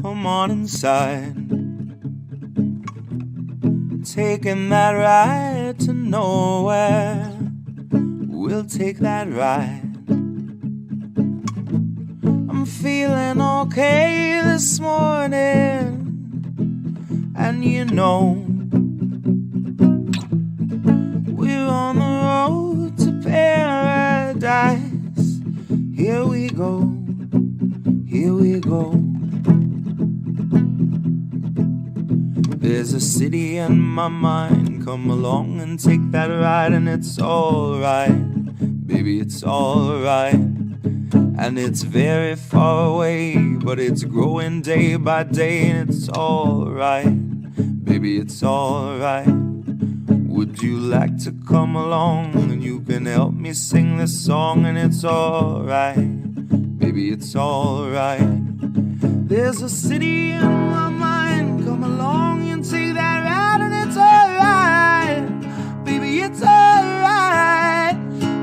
come on inside. Taking that ride to nowhere. We'll take that ride. I'm feeling okay this morning, and you know, we're on the road to paradise. Here we go, here we go. There's a city in my mind, come along and take that ride, and it's alright, baby, it's alright. And it's very far away, but it's growing day by day, and it's alright, baby, it's alright. Would you like to come along, and you can help me sing this song, and it's alright, baby, it's alright. There's a city in my mind, come along and take that ride, and it's alright, baby, it's alright.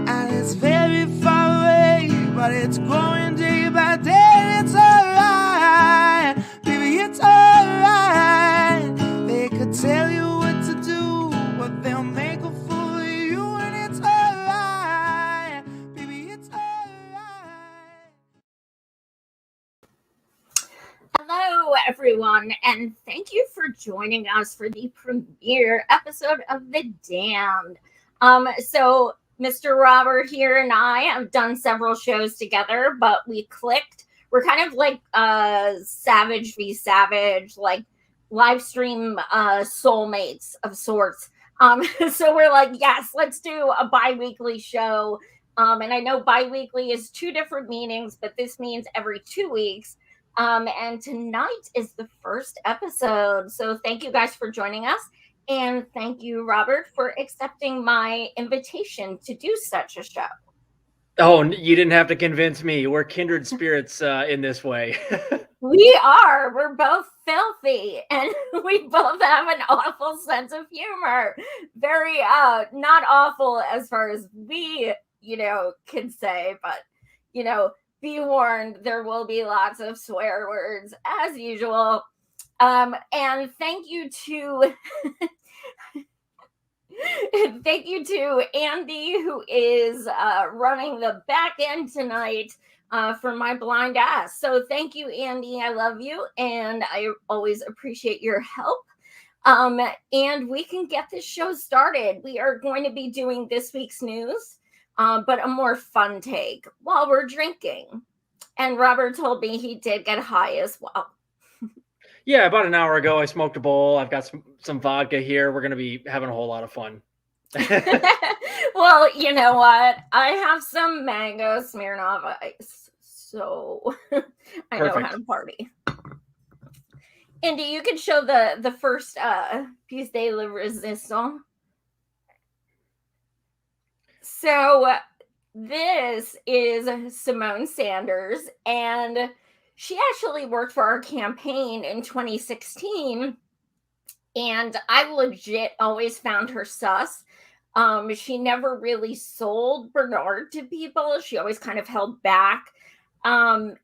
And it's very far away, but it's growing day by day, it's alright, baby, it's alright. They could tell you what to do, but they'll make a fool of you, and it's alright, baby, it's alright. Hello, everyone, and thank you for joining us for the premiere episode of The Damned. So Mr. Robert here and I have done several shows together, but we clicked. We're kind of like Savage v. Savage, like live stream soulmates of sorts. So we're like, yes, let's do a bi-weekly show. And I know bi-weekly is two different meanings, but this means every 2 weeks. And tonight is the first episode. So thank you guys for joining us. And thank you, Robert, for accepting my invitation to do such a show. Oh, you didn't have to convince me. We're kindred spirits in this way. We are. We're both filthy, and we both have an awful sense of humor. Very not awful as far as we, can say, but, be warned, there will be lots of swear words as usual. And thank you to thank you to Andy, who is running the back end tonight for my blind ass. So thank you, Andy. I love you, and I always appreciate your help. And we can get this show started. We are going to be doing this week's news, but a more fun take while we're drinking. And Robert told me he did get high as well. Yeah, about an hour ago, I smoked a bowl. I've got some vodka here. We're going to be having a whole lot of fun. Well, you know what? I have some mango Smirnoff Ice, so I know how to party. Andy, you can show the first piece de la resistance. So this is Simone Sanders, and she actually worked for our campaign in 2016, and I legit always found her sus. She never really sold Bernard to people. She always kind of held back. And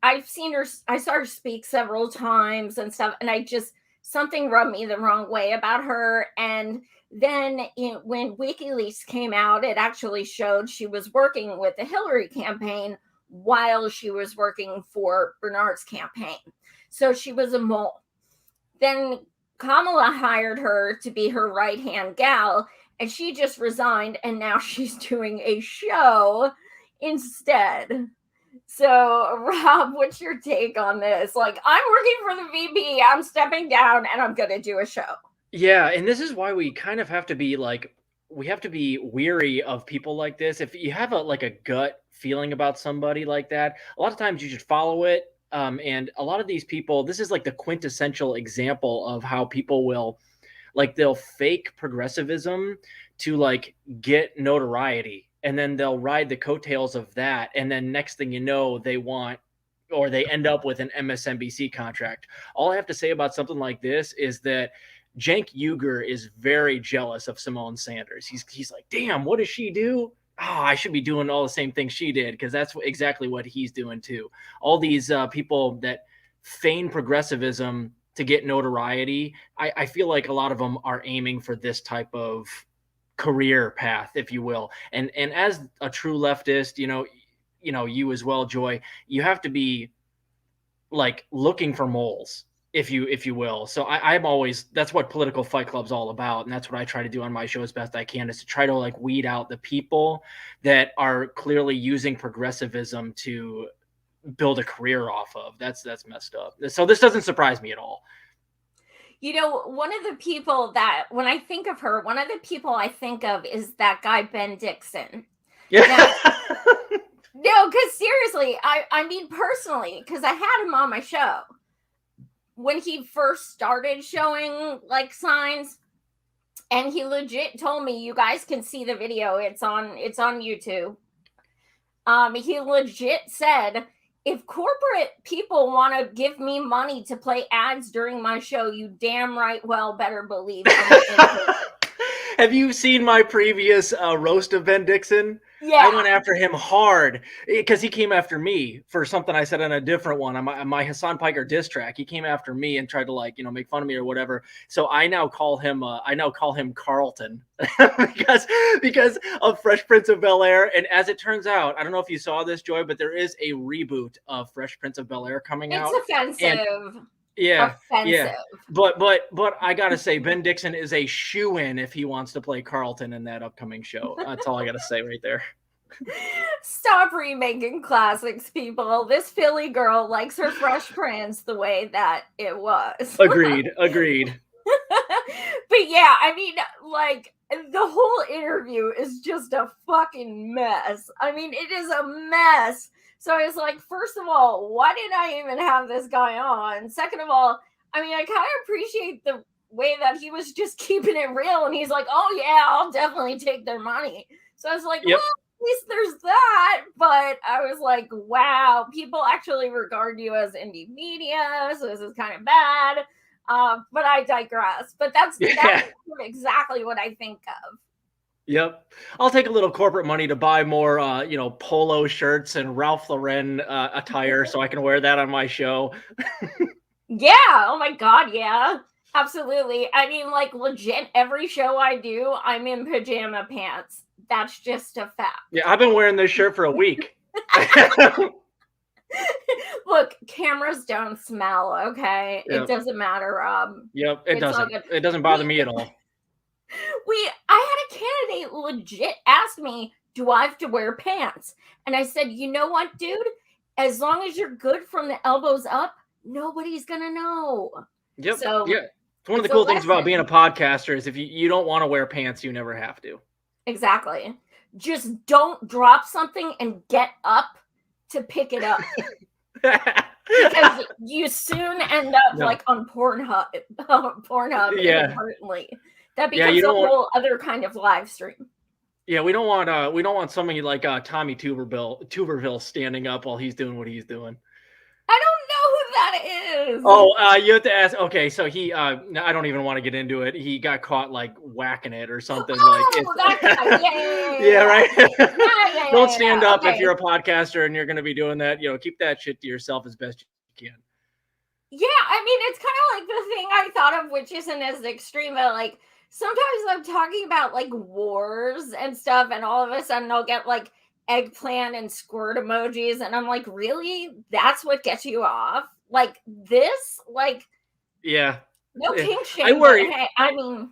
I saw her speak several times and stuff, and something rubbed me the wrong way about her. And then when WikiLeaks came out, it actually showed she was working with the Hillary campaign while she was working for Bernard's campaign. So she was a mole. Then Kamala hired her to be her right-hand gal, and she just resigned, and now she's doing a show instead. So, Rob, what's your take on this? Like, I'm working for the VP, I'm stepping down, and I'm going to do a show. Yeah, and this is why we kind of have to be weary of people like this. If you have a gut feeling about somebody like that, a lot of times you should follow it. And a lot of these people, this is like the quintessential example of how people will, they'll fake progressivism to get notoriety, and then they'll ride the coattails of that. And then next thing you know, they end up with an MSNBC contract. All I have to say about something like this is that Cenk Uygur is very jealous of Simone Sanders. He's like, damn, what does she do? Oh, I should be doing all the same things she did, because that's exactly what he's doing too. All these people that feign progressivism to get notoriety. I feel like a lot of them are aiming for this type of career path, if you will. And as a true leftist, you as well, Joy, you have to be like looking for moles, if you will. So I'm always, that's what Political Fight Club's all about, and that's what I try to do on my show as best I can, is to try to like weed out the people that are clearly using progressivism to build a career off of. That's messed up. So this doesn't surprise me at all. One of the people that, when I think of her, one of the people I think of is that guy, Ben Dixon. Yeah. No, because seriously, I mean, personally, because I had him on my show when he first started showing like signs, and he legit told me, you guys can see the video. It's on YouTube. He legit said, if corporate people want to give me money to play ads during my show, you damn right well better believe I'm Have you seen my previous roast of Ben Dixon? Yeah. I went after him hard because he came after me for something I said on a different one, on my Hassan Piker diss track. He came after me and tried to make fun of me or whatever. So I now call him Carlton because of Fresh Prince of Bel-Air. And as it turns out, I don't know if you saw this, Joy, but there is a reboot of Fresh Prince of Bel-Air coming out. It's offensive. Yeah, offensive. Yeah. But I gotta say, Ben Dixon is a shoo-in if he wants to play Carlton in that upcoming show. That's all I gotta say right there. Stop remaking classics, people. This Philly girl likes her Fresh Prince the way that it was. Agreed. But yeah, I mean, like, the whole interview is just a fucking mess. I mean, it is a mess. So I was like, first of all, why did I even have this guy on? Second of all, I mean, I kind of appreciate the way that he was just keeping it real. And he's like, oh, yeah, I'll definitely take their money. So I was like, yep. Well, at least there's that. But I was like, wow, people actually regard you as indie media. So this is kind of bad. But I digress. But that's exactly what I think of. Yep. I'll take a little corporate money to buy more, polo shirts and Ralph Lauren attire so I can wear that on my show. Yeah. Oh my God. Yeah, absolutely. I mean, like, legit, every show I do, I'm in pajama pants. That's just a fact. Yeah. I've been wearing this shirt for a week. Look, cameras don't smell. Okay. Yep. It doesn't matter, Rob. Yep. It doesn't. It doesn't bother me at all. I had a candidate legit ask me, do I have to wear pants? And I said, you know what, dude? As long as you're good from the elbows up, nobody's going to know. Yep. So yeah. It's one of the cool things about being a podcaster is if you don't want to wear pants, you never have to. Exactly. Just don't drop something and get up to pick it up. Because you soon end up like on Pornhub inadvertently. That becomes a whole other kind of live stream. Yeah, we don't want somebody like Tommy Tuberville standing up while he's doing what he's doing. I don't know who that is. Oh, you have to ask. Okay, so he I don't even want to get into it. He got caught like whacking it or something. That guy. Yeah, right. Don't stand up if you're a podcaster and you're going to be doing that. Keep that shit to yourself as best you can. Yeah, I mean, it's kind of like the thing I thought of, which isn't as extreme, but like sometimes I'm talking about like wars and stuff, and all of a sudden I'll get like eggplant and squirt emojis, and I'm like, really? That's what gets you off? Like this? Like, yeah. No kink shame. I worry. Hey, I mean,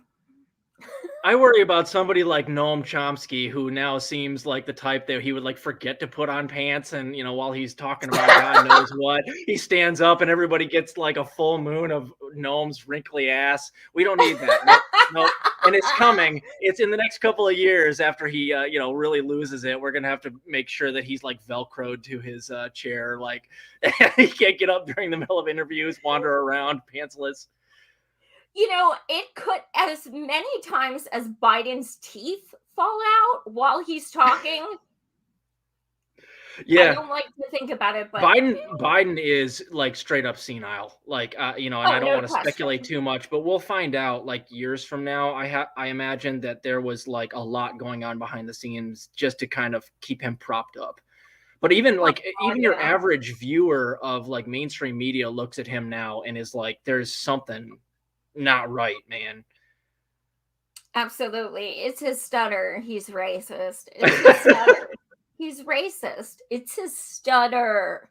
I worry about somebody like Noam Chomsky, who now seems like the type that he would like forget to put on pants, and while he's talking about God knows what, he stands up and everybody gets like a full moon of Noam's wrinkly ass. We don't need that. No. And it's coming. It's in the next couple of years after he, really loses it. We're gonna have to make sure that he's like Velcroed to his chair, like he can't get up during the middle of interviews, wander around pantsless. It could, as many times as Biden's teeth fall out while he's talking. Yeah, I don't like to think about it, but Biden is like straight up senile. Like, and I don't want to speculate too much, but we'll find out like years from now. I imagine that there was like a lot going on behind the scenes just to kind of keep him propped up. But even like even your yeah. average viewer of like mainstream media looks at him now and is like, there's something not right, man. Absolutely. It's his stutter. He's racist. It's his stutter. He's racist. It's his stutter.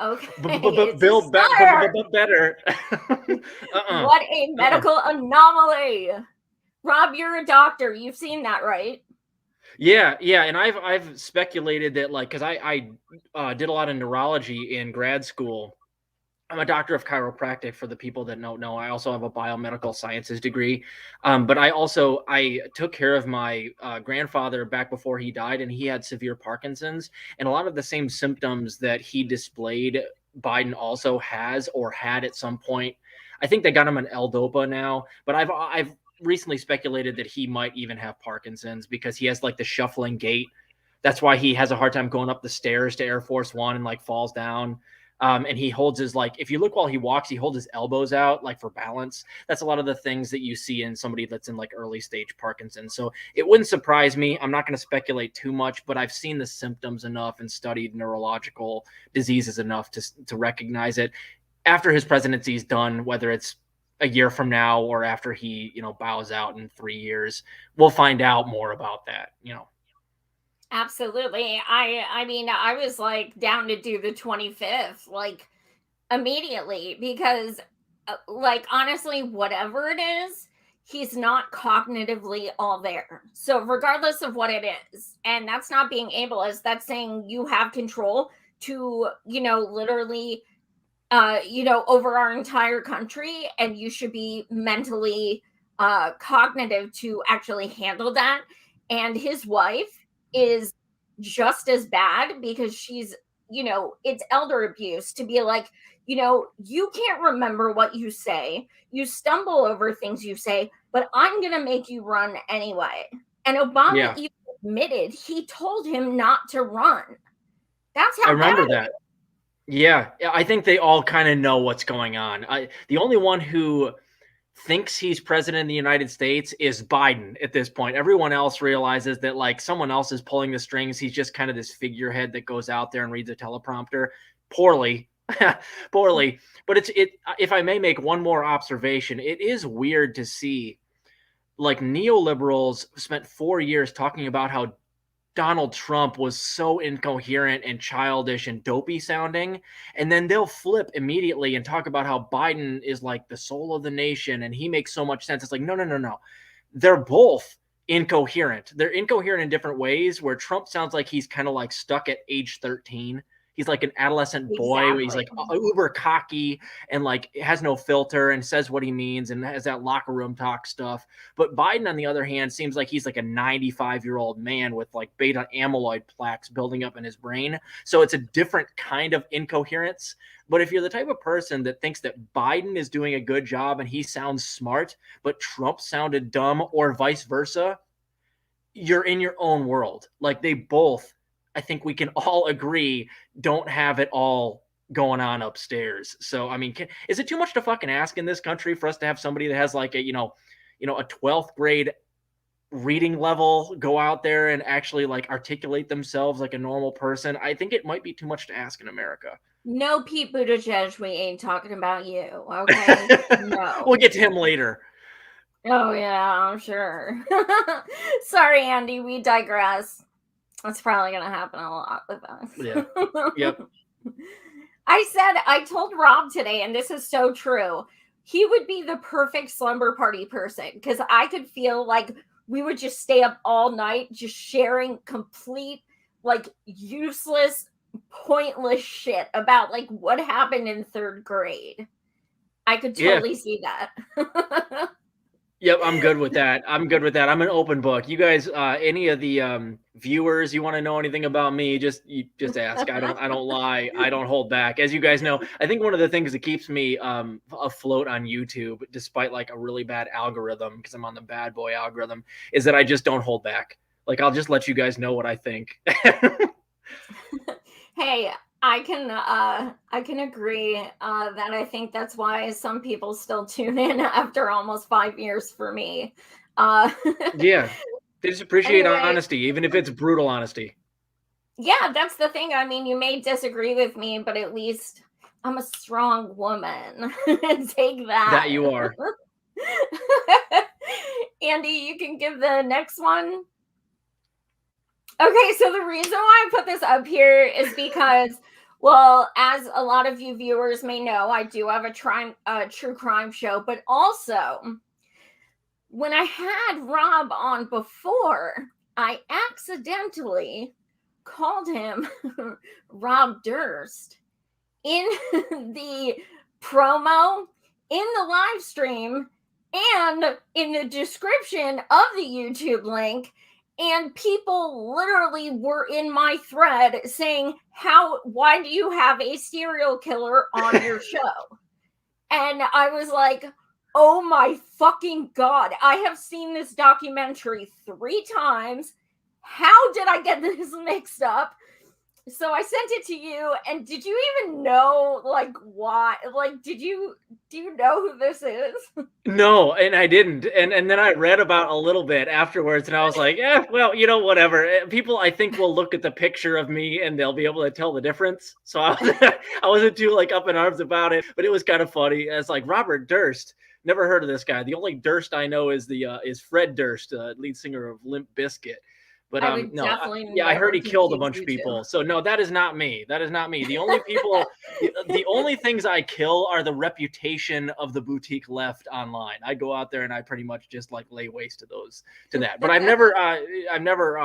Okay. It's his Build stutter. better. What a medical anomaly. Rob, you're a doctor. You've seen that, right? Yeah, and I've speculated that, like, because I did a lot of neurology in grad school. I'm a doctor of chiropractic for the people that don't know. I also have a biomedical sciences degree, but I took care of my grandfather back before he died, and he had severe Parkinson's, and a lot of the same symptoms that he displayed, Biden also has or had at some point. I think they got him an L-Dopa now, but I've recently speculated that he might even have Parkinson's because he has like the shuffling gait. That's why he has a hard time going up the stairs to Air Force One and like falls down. And he holds his, like, if you look while he walks, he holds his elbows out like for balance. That's a lot of the things that you see in somebody that's in like early stage Parkinson's. So it wouldn't surprise me. I'm not going to speculate too much, but I've seen the symptoms enough and studied neurological diseases enough to recognize it. After his presidency is done, whether it's a year from now or after he, bows out in 3 years, we'll find out more about that, Absolutely. I mean, I was like down to do the 25th, like immediately, because like honestly, whatever it is, he's not cognitively all there. So regardless of what it is, and that's not being ableist, that's saying you have control to, literally over our entire country, and you should be mentally cognitive to actually handle that. And his wife is just as bad because she's, it's elder abuse to be like, you can't remember what you say, you stumble over things you say, but I'm going to make you run anyway. And Obama even admitted he told him not to run. That's how I remember bad that. Yeah, I think they all kind of know what's going on. The only one who thinks he's president of the United States is Biden at this point. Everyone else realizes that like someone else is pulling the strings. He's just kind of this figurehead that goes out there and reads a teleprompter poorly. Poorly. But if I may make one more observation, it is weird to see like neoliberals spent 4 years talking about how Donald Trump was so incoherent and childish and dopey sounding. And then they'll flip immediately and talk about how Biden is like the soul of the nation and he makes so much sense. It's like, no. They're both incoherent. They're incoherent in different ways, where Trump sounds like he's kind of like stuck at age 13. He's like an adolescent boy. He's like uber cocky and like has no filter and says what he means and has that locker room talk stuff. But Biden, on the other hand, seems like he's like a 95-year-old man with like beta amyloid plaques building up in his brain. So it's a different kind of incoherence. But if you're the type of person that thinks that Biden is doing a good job and he sounds smart, but Trump sounded dumb, or vice versa, you're in your own world. Like they both, I think we can all agree, don't have it all going on upstairs. So, I mean, is it too much to fucking ask in this country for us to have somebody that has like a 12th grade reading level go out there and actually like articulate themselves like a normal person? I think it might be too much to ask in America. No, Pete Buttigieg, we ain't talking about you, okay? No. We'll get to him later. Oh, yeah, I'm sure. Sorry, Andy, we digress. That's probably going to happen a lot with us. Yeah. Yep. I told Rob today, and this is so true, he would be the perfect slumber party person, because I could feel like we would just stay up all night just sharing complete, like, useless, pointless shit about, like, what happened in 3rd grade. I could totally see that. Yep, I'm good with that. I'm an open book. You guys, any of the viewers, you want to know anything about me, just ask. I don't lie. I don't hold back. As you guys know, I think one of the things that keeps me afloat on YouTube, despite like a really bad algorithm, because I'm on the bad boy algorithm, is that I just don't hold back. Like I'll just let you guys know what I think. Hey, I can agree that I think that's why some people still tune in after almost 5 years for me. Yeah, they just appreciate honesty, even if it's brutal honesty. Yeah, that's the thing. I mean, you may disagree with me, but at least I'm a strong woman. Take that. That you are. Andy, you can give the next one. Okay, so the reason why I put this up here is because, well, as a lot of you viewers may know, I do have a true crime show, but also when I had Rob on before, I accidentally called him Rob Durst in the promo, in the live stream, and in the description of the YouTube link. And people literally were in my thread saying, why do you have a serial killer on your show? And I was like, oh my fucking God, I have seen this documentary 3 times. How did I get this mixed up? So I sent it to you, and did you even know, like, why? Like, do you know who this is? No, and I didn't. And then I read about a little bit afterwards, and I was like, yeah, well, whatever. People, I think, will look at the picture of me, and they'll be able to tell the difference. So I wasn't too, like, up in arms about it, but it was kind of funny. It's like, Robert Durst. Never heard of this guy. The only Durst I know is Fred Durst, lead singer of Limp Bizkit. But no, I heard he killed a bunch of people. So no, that is not me. That is not me. The only people, the only things I kill are the reputation of the boutique left online. I go out there and I pretty much just like lay waste to that. But I've never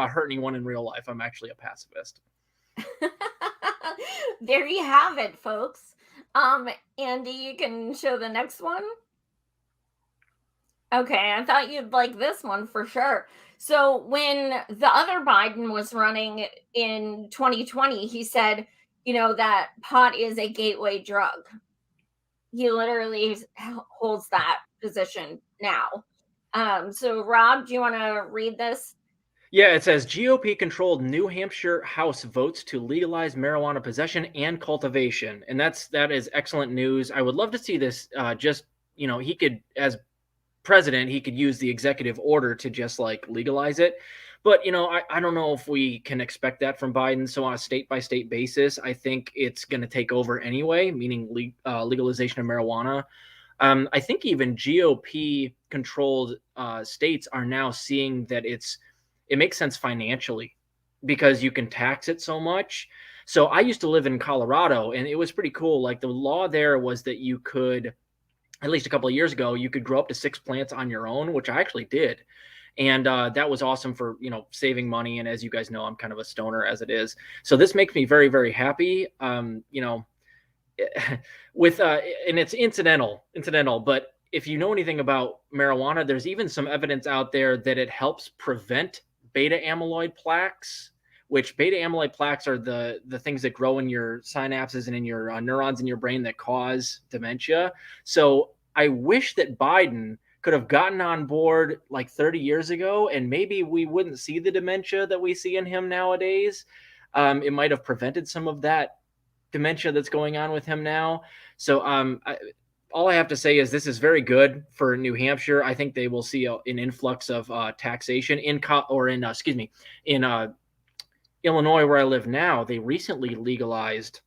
hurt anyone in real life. I'm actually a pacifist. There you have it, folks. Andy, you can show the next one. Okay, I thought you'd like this one for sure. So when the other Biden was running in 2020, he said, that pot is a gateway drug. He literally holds that position now. So Rob, do you want to read this? Yeah, it says GOP-controlled New Hampshire House votes to legalize marijuana possession and cultivation. And that is excellent news. I would love to see this he could, as president, he could use the executive order to just like legalize it. But, I don't know if we can expect that from Biden. So on a state by state basis, I think it's going to take over anyway, meaning legalization of marijuana. I think even GOP controlled states are now seeing that it makes sense financially because you can tax it so much. So I used to live in Colorado, and it was pretty cool. Like the law there was that you could, at least a couple of years ago, you could grow up to 6 plants on your own, which I actually did. And that was awesome for, saving money. And as you guys know, I'm kind of a stoner as it is. So this makes me very, very happy. And it's incidental, but if you know anything about marijuana, there's even some evidence out there that it helps prevent beta amyloid plaques, which beta amyloid plaques are the things that grow in your synapses and in your neurons in your brain that cause dementia. So I wish that Biden could have gotten on board like 30 years ago, and maybe we wouldn't see the dementia that we see in him nowadays. It might have prevented some of that dementia that's going on with him now. So all I have to say is this is very good for New Hampshire. I think they will see an influx of taxation in Illinois, where I live now. They recently legalized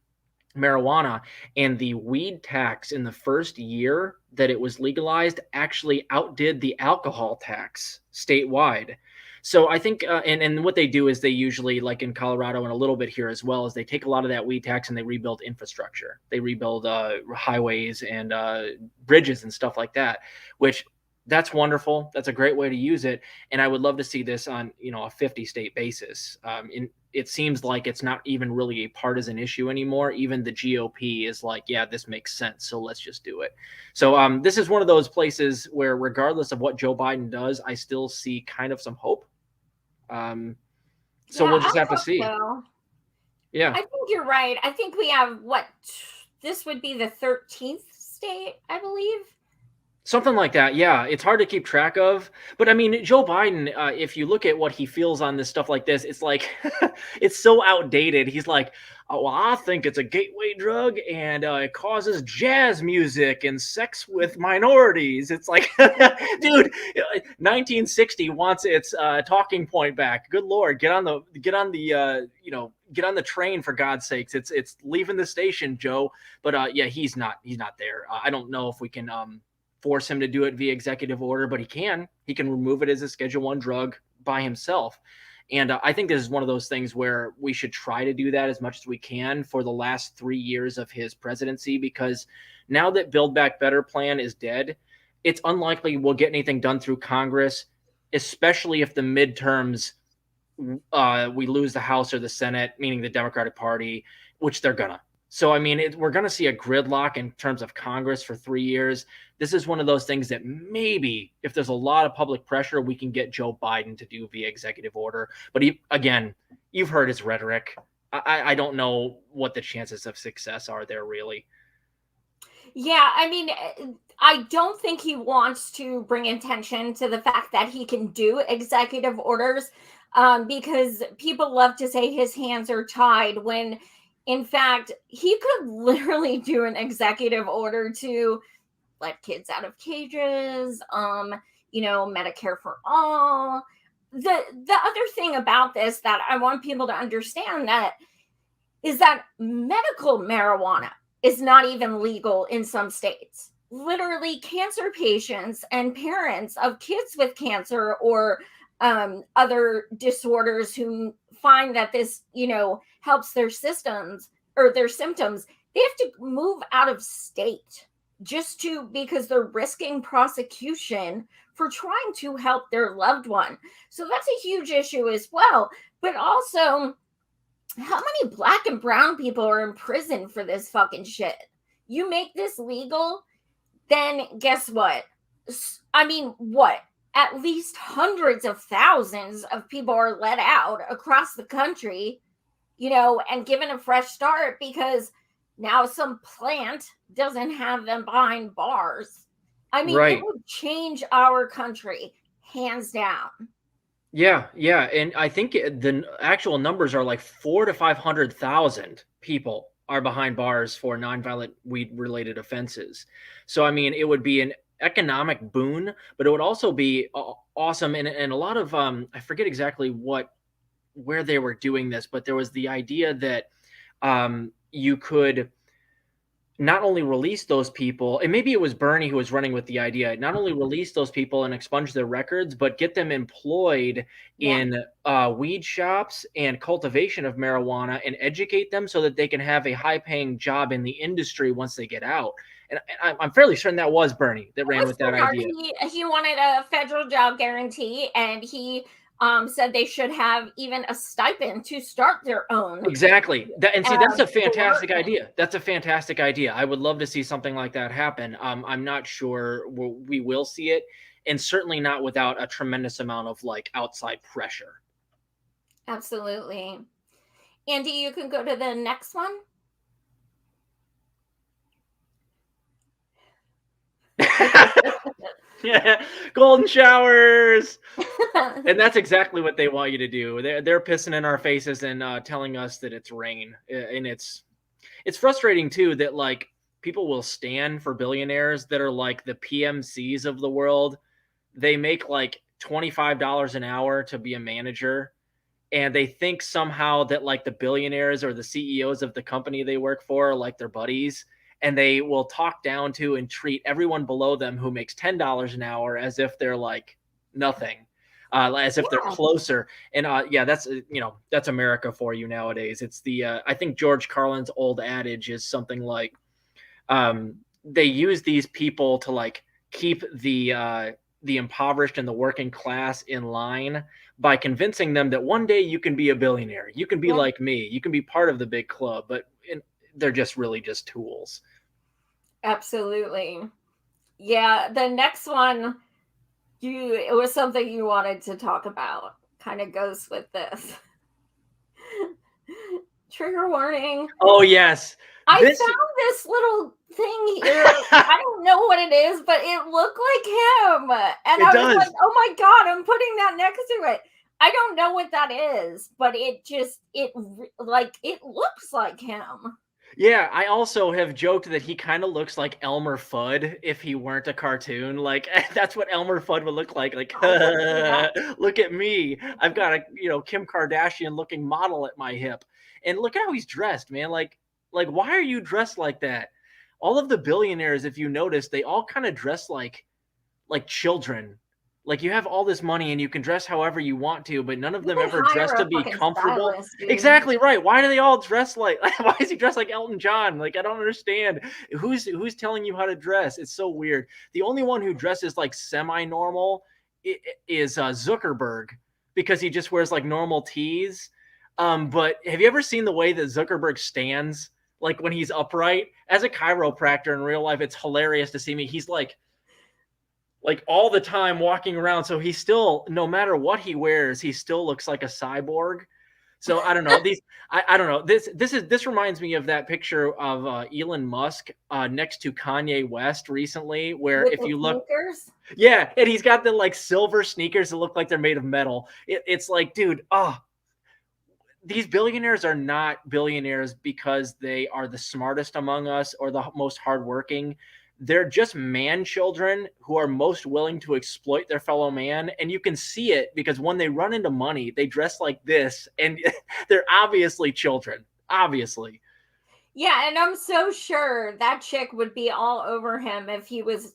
marijuana, and the weed tax in the first year that it was legalized actually outdid the alcohol tax statewide. So I think, and what they do is they usually, like in Colorado and a little bit here as well, is they take a lot of that weed tax and they rebuild infrastructure. They rebuild highways and bridges and stuff like that, which that's wonderful. That's a great way to use it. And I would love to see this on, a 50-state basis. It seems like it's not even really a partisan issue anymore. Even the GOP is like, yeah, this makes sense, so let's just do it. So this is one of those places where regardless of what Joe Biden does, I still see kind of some hope. We'll just have to see. So. Yeah. I think you're right. I think we have this would be the 13th state, I believe. Something like that, yeah. It's hard to keep track of. But I mean, Joe Biden, if you look at what he feels on this stuff like this, it's like, it's so outdated. He's like, oh, well, I think it's a gateway drug and it causes jazz music and sex with minorities. It's like, dude, 1960 wants its talking point back. Good Lord, get on the get on the train for God's sakes. It's leaving the station, Joe. But yeah, he's not there. I don't know if we can force him to do it via executive order, but he can remove it as a Schedule I drug by himself. And I think this is one of those things where we should try to do that as much as we can for the last 3 years of his presidency, because now that Build Back Better plan is dead, it's unlikely we'll get anything done through Congress, especially if the midterms, we lose the House or the Senate, meaning the Democratic Party, which they're gonna. So, I mean, we're going to see a gridlock in terms of Congress for 3 years. This is one of those things that maybe, if there's a lot of public pressure, we can get Joe Biden to do via executive order. But again, you've heard his rhetoric. I don't know what the chances of success are there, really. Yeah, I mean, I don't think he wants to bring attention to the fact that he can do executive orders, because people love to say his hands are tied when, in fact, he could literally do an executive order to let kids out of cages, Medicare for all. The other thing about this that I want people to understand that is that medical marijuana is not even legal in some states. Literally, cancer patients and parents of kids with cancer or other disorders who find that this, helps their systems or their symptoms, they have to move out of state because they're risking prosecution for trying to help their loved one. So that's a huge issue as well. But also, how many black and brown people are in prison for this fucking shit? You make this legal, then guess what? I mean, what? At least hundreds of thousands of people are let out across the country, and given a fresh start because now some plant doesn't have them behind bars. I mean, right. It would change our country, hands down. Yeah. And I think the actual numbers are like 400,000 to 500,000 people are behind bars for nonviolent weed-related offenses. So, I mean, it would be an economic boon, but it would also be awesome. And a lot of, I forget exactly where they were doing this, but there was the idea that you could not only release those people, and maybe it was Bernie who was running with the idea, not only release those people and expunge their records, but get them employed in weed shops and cultivation of marijuana and educate them so that they can have a high-paying job in the industry once they get out. And I'm fairly certain that was Bernie that ran with that idea. He wanted a federal job guarantee, and he said they should have even a stipend to start their own. Exactly. That's a fantastic idea. That's a fantastic idea. I would love to see something like that happen. I'm not sure we will see it, and certainly not without a tremendous amount of outside pressure. Absolutely. Andy, you can go to the next one. Yeah, golden showers. And that's exactly what they want you to do. They're pissing in our faces and telling us that it's rain. And it's frustrating too that people will stand for billionaires that are like the PMCs of the world. They make $25 an hour to be a manager, and they think somehow that the billionaires or the CEOs of the company they work for are like their buddies. And they will talk down to and treat everyone below them who makes $10 an hour as if they're nothing, as if they're closer. And that's America for you nowadays. It's I think George Carlin's old adage is something like, they use these people to keep the impoverished and the working class in line by convincing them that one day you can be a billionaire. You can be like me. You can be part of the big club, but they're just really just tools. Absolutely. Yeah. The next one, it was something you wanted to talk about. Kind of goes with this. Trigger warning. Oh, yes. I found this little thing here. I don't don't know what it is, but it looked like him. And I was like, oh my God, I'm putting that next to it. I don't know what that is, but it looks like him. Yeah, I also have joked that he kind of looks like Elmer Fudd if he weren't a cartoon. Like that's what Elmer Fudd would look like. Like, look at me. I've got a, Kim Kardashian looking model at my hip. And look at how he's dressed, man. Like why are you dressed like that? All of the billionaires, if you notice, they all kind of dress like children. Like you have all this money and you can dress however you want to, but none of them ever dress to be comfortable. Exactly right. Why do they all dress like? Why is he dressed like Elton John? Like I don't understand. Who's telling you how to dress? It's so weird. The only one who dresses like semi-normal is Zuckerberg, because he just wears like normal tees. But have you ever seen the way that Zuckerberg stands? Like when he's upright? As a chiropractor in real life, it's hilarious to see me. He's like all the time walking around. So he still, no matter what he wears, he still looks like a cyborg. So I don't know. I don't know. This reminds me of that picture of Elon Musk next to Kanye West recently, where with if you look, sneakers? Yeah, and he's got the like silver sneakers that look like they're made of metal. It's like, dude, these billionaires are not billionaires because they are the smartest among us or the most hardworking. They're just man children who are most willing to exploit their fellow man. And you can see it because when they run into money, they dress like this and they're obviously children, obviously. Yeah. And I'm so sure that chick would be all over him if he was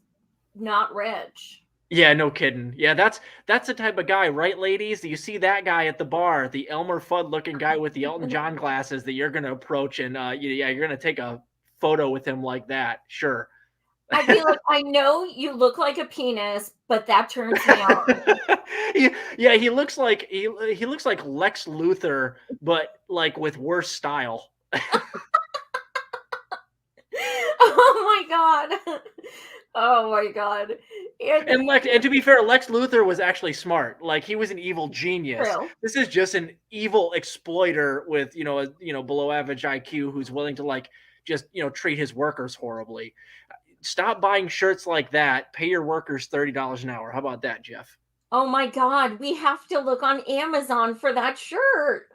not rich. Yeah, no kidding. Yeah, that's the type of guy, right, ladies? You see that guy at the bar, the Elmer Fudd looking guy with the Elton John glasses that you're going to approach and you're going to take a photo with him like that. Sure. I'd be like, I know you look like a penis, but that turns me on. He looks like he looks like Lex Luthor, but like with worse style. Oh my God. Oh my God. And to be fair, Lex Luthor was actually smart. Like he was an evil genius. True. This is just an evil exploiter with, below average IQ who's willing to like just, treat his workers horribly. Stop buying shirts like that. Pay your workers $30 an hour. How about that, Jeff? Oh my God. We have to look on Amazon for that shirt.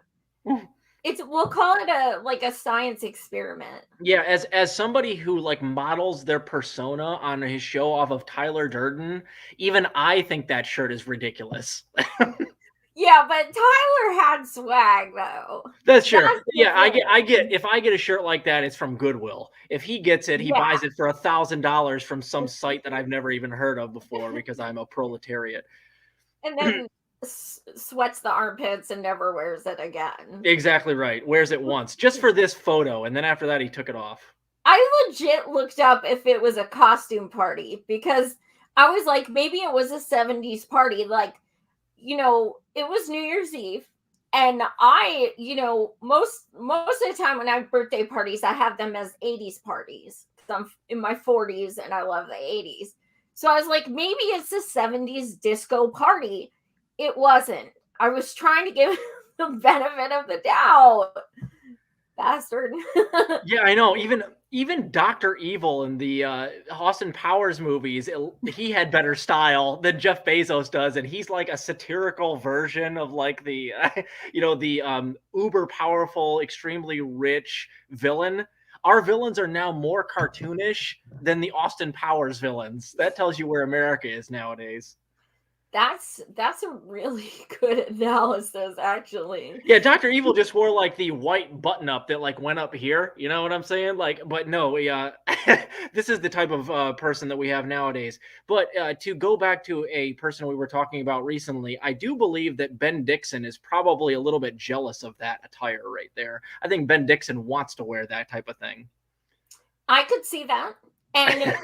We'll call it a science experiment. Yeah, as somebody who like models their persona on his show off of Tyler Durden, even I think that shirt is ridiculous. Yeah, but Tyler had swag though. That's sure. Yeah, I get if I get a shirt like that, it's from Goodwill. If he gets it, he buys it for $1,000 from some site that I've never even heard of before because I'm a proletariat. And then sweats the armpits and never wears it again. Exactly right. Wears it once just for this photo, and then after that he took it off. I legit looked up if it was a costume party because I was like, maybe it was a 70s party. Like, it was New Year's Eve, and I, most of the time when I have birthday parties, I have them as 80s parties because I'm in my 40s and I love the 80s. So I was like, maybe it's a 70s disco party. It wasn't. I was trying to give the benefit of the doubt. Bastard. Yeah, I know. Even Dr. Evil in the Austin Powers movies, he had better style than Jeff Bezos does, and he's like a satirical version of like the the uber powerful, extremely rich villain. Our villains are now more cartoonish than the Austin Powers villains. That tells you where America is nowadays. That's a really good analysis, actually. Yeah, Dr. Evil just wore like the white button up that like went up here. You know what I'm saying? Like, but no, this is the type of person that we have nowadays. But to go back to a person we were talking about recently, I do believe that Ben Dixon is probably a little bit jealous of that attire right there. I think Ben Dixon wants to wear that type of thing. I could see that. And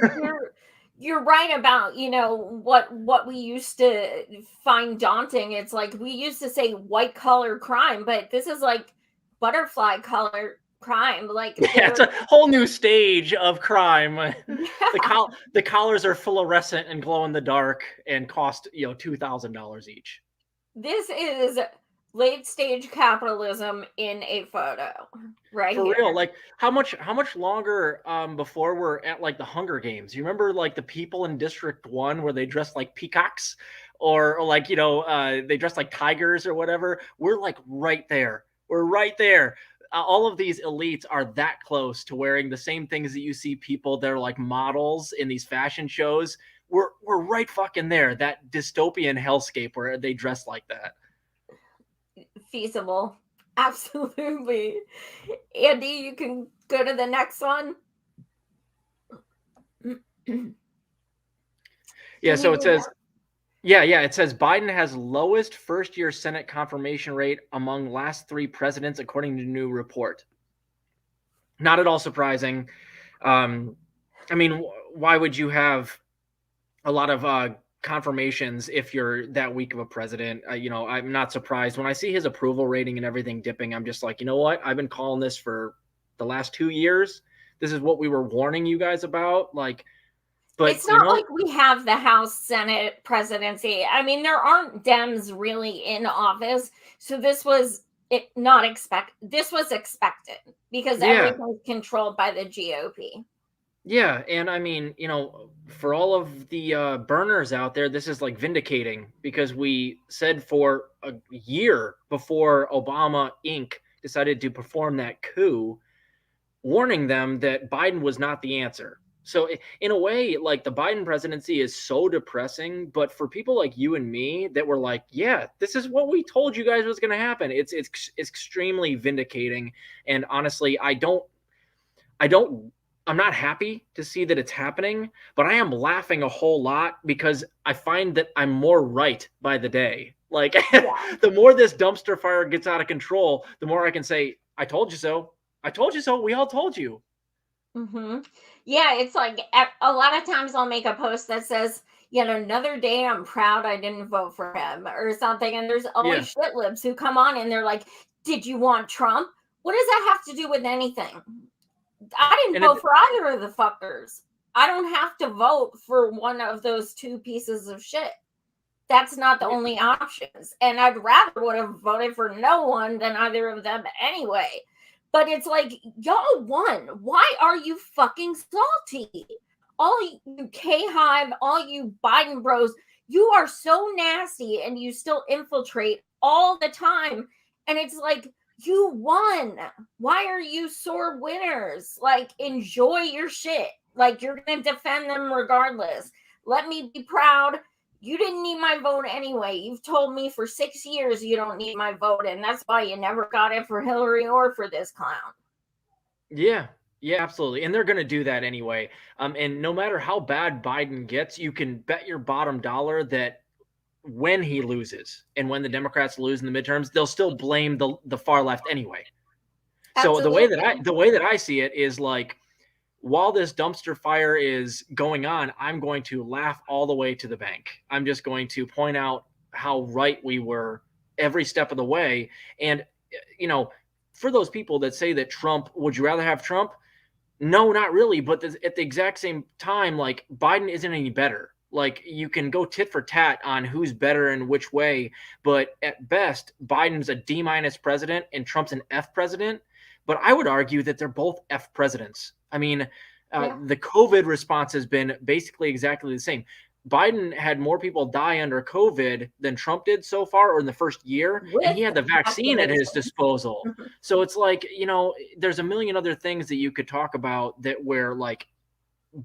you're right about, what we used to find daunting. It's like we used to say white collar crime, but this is like butterfly color crime. Like it's a whole new stage of crime. Yeah. The collars are fluorescent and glow in the dark and cost $2,000 each. This is late stage capitalism in a photo right For here. real, like how much longer before we're at like the Hunger Games? You remember like the people in District 1 where they dressed like peacocks or like, they dressed like tigers or whatever? We're like right there. We're right there. All of these elites are that close to wearing the same things that you see people that are like models in these fashion shows. We're right fucking there. That dystopian hellscape where they dress like that. Feasible. Absolutely. Andy, you can go to the next one. Yeah, so it says it says Biden has lowest first-year Senate confirmation rate among last 3 presidents, according to new report. Not at all surprising. I mean, why would you have a lot of confirmations if you're that weak of a president? I'm not surprised. When I see his approval rating and everything dipping, I'm just like, you know what? I've been calling this for the last 2 years. This is what we were warning you guys about. Like, but it's not like we have the House, Senate, presidency. I mean, there aren't Dems really in office. So this was This was expected because everything's controlled by the GOP. Yeah, and I mean, for all of the burners out there, this is like vindicating because we said for a year before Obama Inc. decided to perform that coup, warning them that Biden was not the answer. So in a way, like the Biden presidency is so depressing, but for people like you and me that were like, yeah, this is what we told you guys was going to happen. It's extremely vindicating. And honestly, I'm not happy to see that it's happening, but I am laughing a whole lot because I find that I'm more right by the day. Like the more this dumpster fire gets out of control, the more I can say, I told you so. I told you so. We all told you. Mm-hmm. Yeah, it's like a lot of times I'll make a post that says, yet another day I'm proud I didn't vote for him or something. And there's always shit libs who come on and they're like, did you want Trump? What does that have to do with anything? I didn't vote for either of the fuckers. I don't have to vote for one of those 2 pieces of shit. That's not the only options. And I'd rather would have voted for no one than either of them anyway. But it's like, y'all won. Why are you fucking salty? All you K-Hive, all you Biden bros, you are so nasty and you still infiltrate all the time. And it's like, you won. Why are you sore winners? Like, enjoy your shit. Like, you're going to defend them regardless. Let me be proud. You didn't need my vote anyway. You've told me for 6 years you don't need my vote, and that's why you never got it for Hillary or for this clown. Yeah, absolutely. And they're going to do that anyway. And no matter how bad Biden gets, you can bet your bottom dollar that when he loses and when the Democrats lose in the midterms, they'll still blame the far left anyway. Absolutely. So the way that I see it is like, while this dumpster fire is going on, I'm going to laugh all the way to the bank. I'm just going to point out how right we were every step of the way. And, for those people that say that would you rather have Trump? No, not really. But at the exact same time, like Biden isn't any better. Like you can go tit for tat on who's better in which way. But at best, Biden's a D- president and Trump's an F president. But I would argue that they're both F presidents. I mean, the COVID response has been basically exactly the same. Biden had more people die under COVID than Trump did so far, or in the first year, and he had the vaccine at his disposal. So it's like, there's a million other things that you could talk about that where like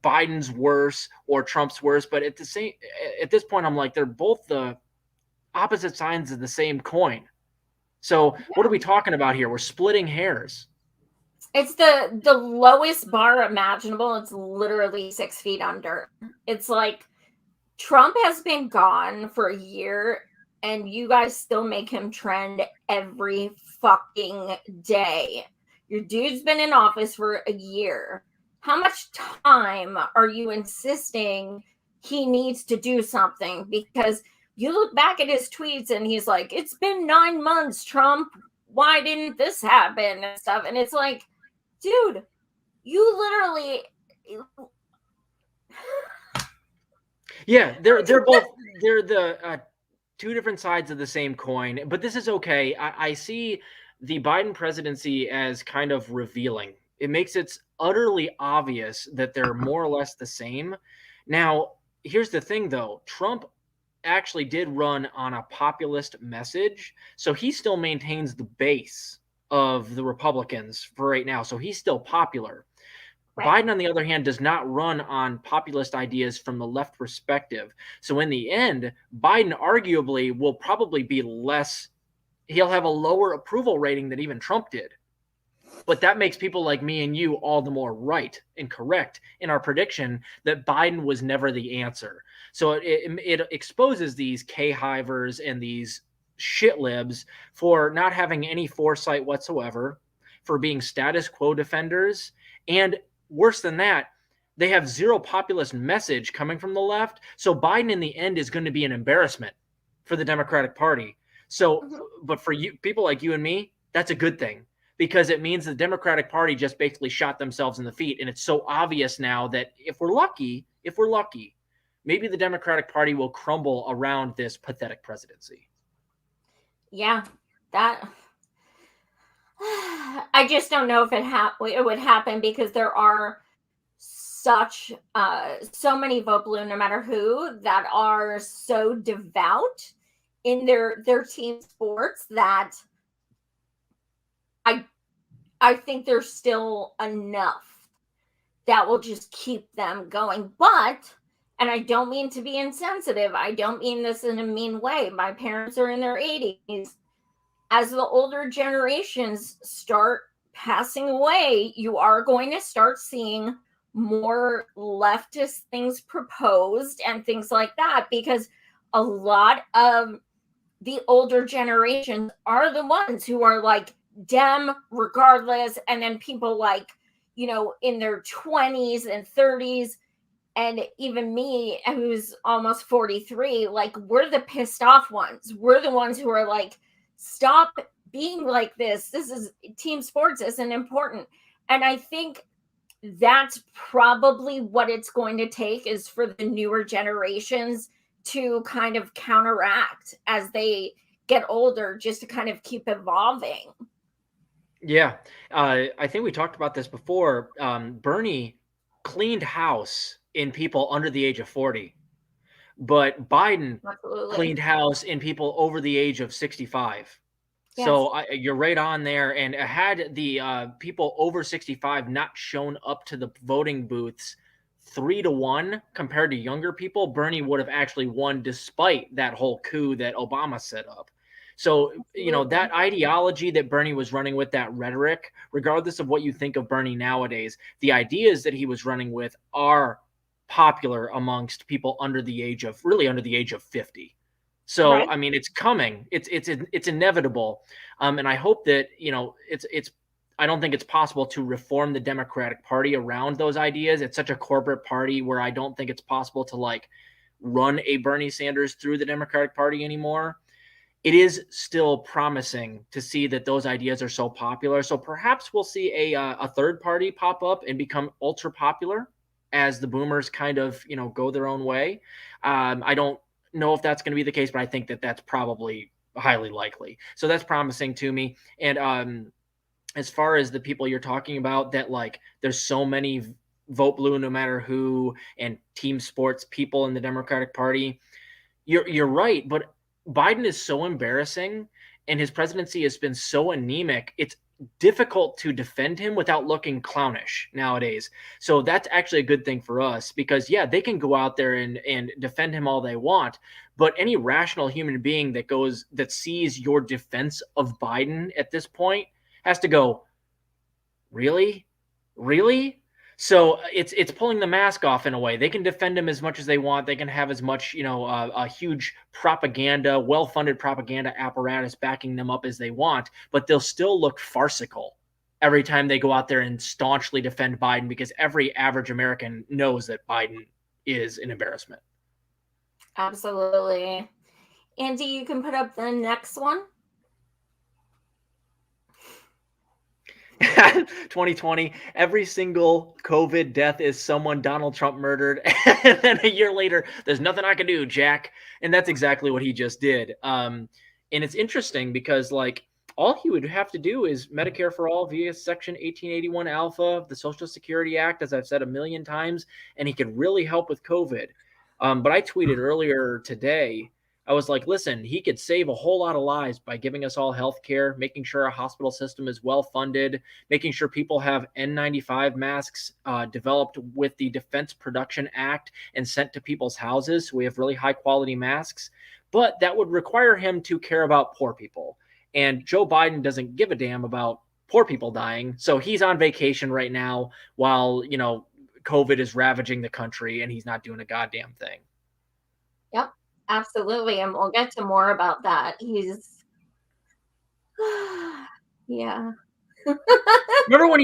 Biden's worse or Trump's worse, but at this point, I'm like, they're both the opposite sides of the same coin. So what are we talking about here? We're splitting hairs. It's the lowest bar imaginable. It's literally 6 feet under. It's like Trump has been gone for a year and you guys still make him trend every fucking day. Your dude's been in office for a year. How much time are you insisting he needs to do something? Because you look back at his tweets and he's like, it's been 9 months, Trump. Why didn't this happen and stuff? And it's like, dude, you literally. Yeah, they're the two different sides of the same coin, but this is okay. I see the Biden presidency as kind of revealing. It makes it utterly obvious that they're more or less the same. Now, here's the thing though. Trump actually did run on a populist message, so he still maintains the base of the Republicans for right now. So he's still popular. Right. Biden, on the other hand, does not run on populist ideas from the left perspective. So in the end, Biden arguably will probably be less, he'll have a lower approval rating than even Trump did. But that makes people like me and you all the more right and correct in our prediction that Biden was never the answer. So it exposes these K-hivers and these shit libs for not having any foresight whatsoever, for being status quo defenders, and worse than that, they have zero populist message coming from the left. So Biden in the end is going to be an embarrassment for the Democratic Party. So, but for you, people like you and me, that's a good thing, because it means the Democratic Party just basically shot themselves in the feet. And it's so obvious now that if we're lucky, maybe the Democratic Party will crumble around this pathetic presidency. Yeah, that I just don't know if it would happen, because there are such so many vote blue, no matter who, that are so devout in their team sports that I think there's still enough that will just keep them going. But, and I don't mean to be insensitive, I don't mean this in a mean way. My parents are in their 80s. As the older generations start passing away, you are going to start seeing more leftist things proposed and things like that, because a lot of the older generations are the ones who are like Dem regardless, and then people like, in their 20s and 30s, and even me, who's almost 43, like, we're the pissed off ones. We're the ones who are like, stop being like this. This is team sports isn't important. And I think that's probably what it's going to take, is for the newer generations to kind of counteract as they get older, just to kind of keep evolving. Yeah. I think we talked about this before. Bernie cleaned house in people under the age of 40, but Biden Absolutely. cleaned house in people over the age of 65. Yes. So you're right on there. And had the people over 65 not shown up to the voting booths 3-1 compared to younger people, Bernie would have actually won, despite that whole coup that Obama set up. So, that ideology that Bernie was running with, that rhetoric, regardless of what you think of Bernie nowadays, the ideas that he was running with are popular amongst people under the age of 50. So, Right. I mean, it's coming. It's inevitable. And I hope that, I don't think it's possible to reform the Democratic Party around those ideas. It's such a corporate party where I don't think it's possible to like run a Bernie Sanders through the Democratic Party anymore. It is still promising to see that those ideas are so popular. So perhaps we'll see a third party pop up and become ultra popular as the boomers kind of, go their own way. I don't know if that's going to be the case, but I think that that's probably highly likely. So that's promising to me. And as far as the people you're talking about, that like there's so many vote blue no matter who and team sports people in the Democratic Party, you're right, but Biden is so embarrassing and his presidency has been so anemic. It's difficult to defend him without looking clownish nowadays. So that's actually a good thing for us, because they can go out there and defend him all they want, but any rational human being that sees your defense of Biden at this point has to go, really? So it's pulling the mask off in a way. They can defend him as much as they want. They can have as much, a huge propaganda, well-funded propaganda apparatus backing them up as they want, but they'll still look farcical every time they go out there and staunchly defend Biden, because every average American knows that Biden is an embarrassment. Absolutely. Andy, you can put up the next one. 2020, every single COVID death is someone Donald Trump murdered. And then a year later, there's nothing I can do, Jack. And that's exactly what he just did. And it's interesting because, like, all he would have to do is Medicare for all via Section 1881 Alpha of the Social Security Act, as I've said a million times, and he could really help with COVID. But I tweeted earlier today, I was like, listen, he could save a whole lot of lives by giving us all health care, making sure our hospital system is well funded, making sure people have N95 masks developed with the Defense Production Act and sent to people's houses. So we have really high quality masks. But that would require him to care about poor people. And Joe Biden doesn't give a damn about poor people dying. So he's on vacation right now while, COVID is ravaging the country and he's not doing a goddamn thing. Yep, absolutely. And we'll get to more about that. He's, yeah. Remember when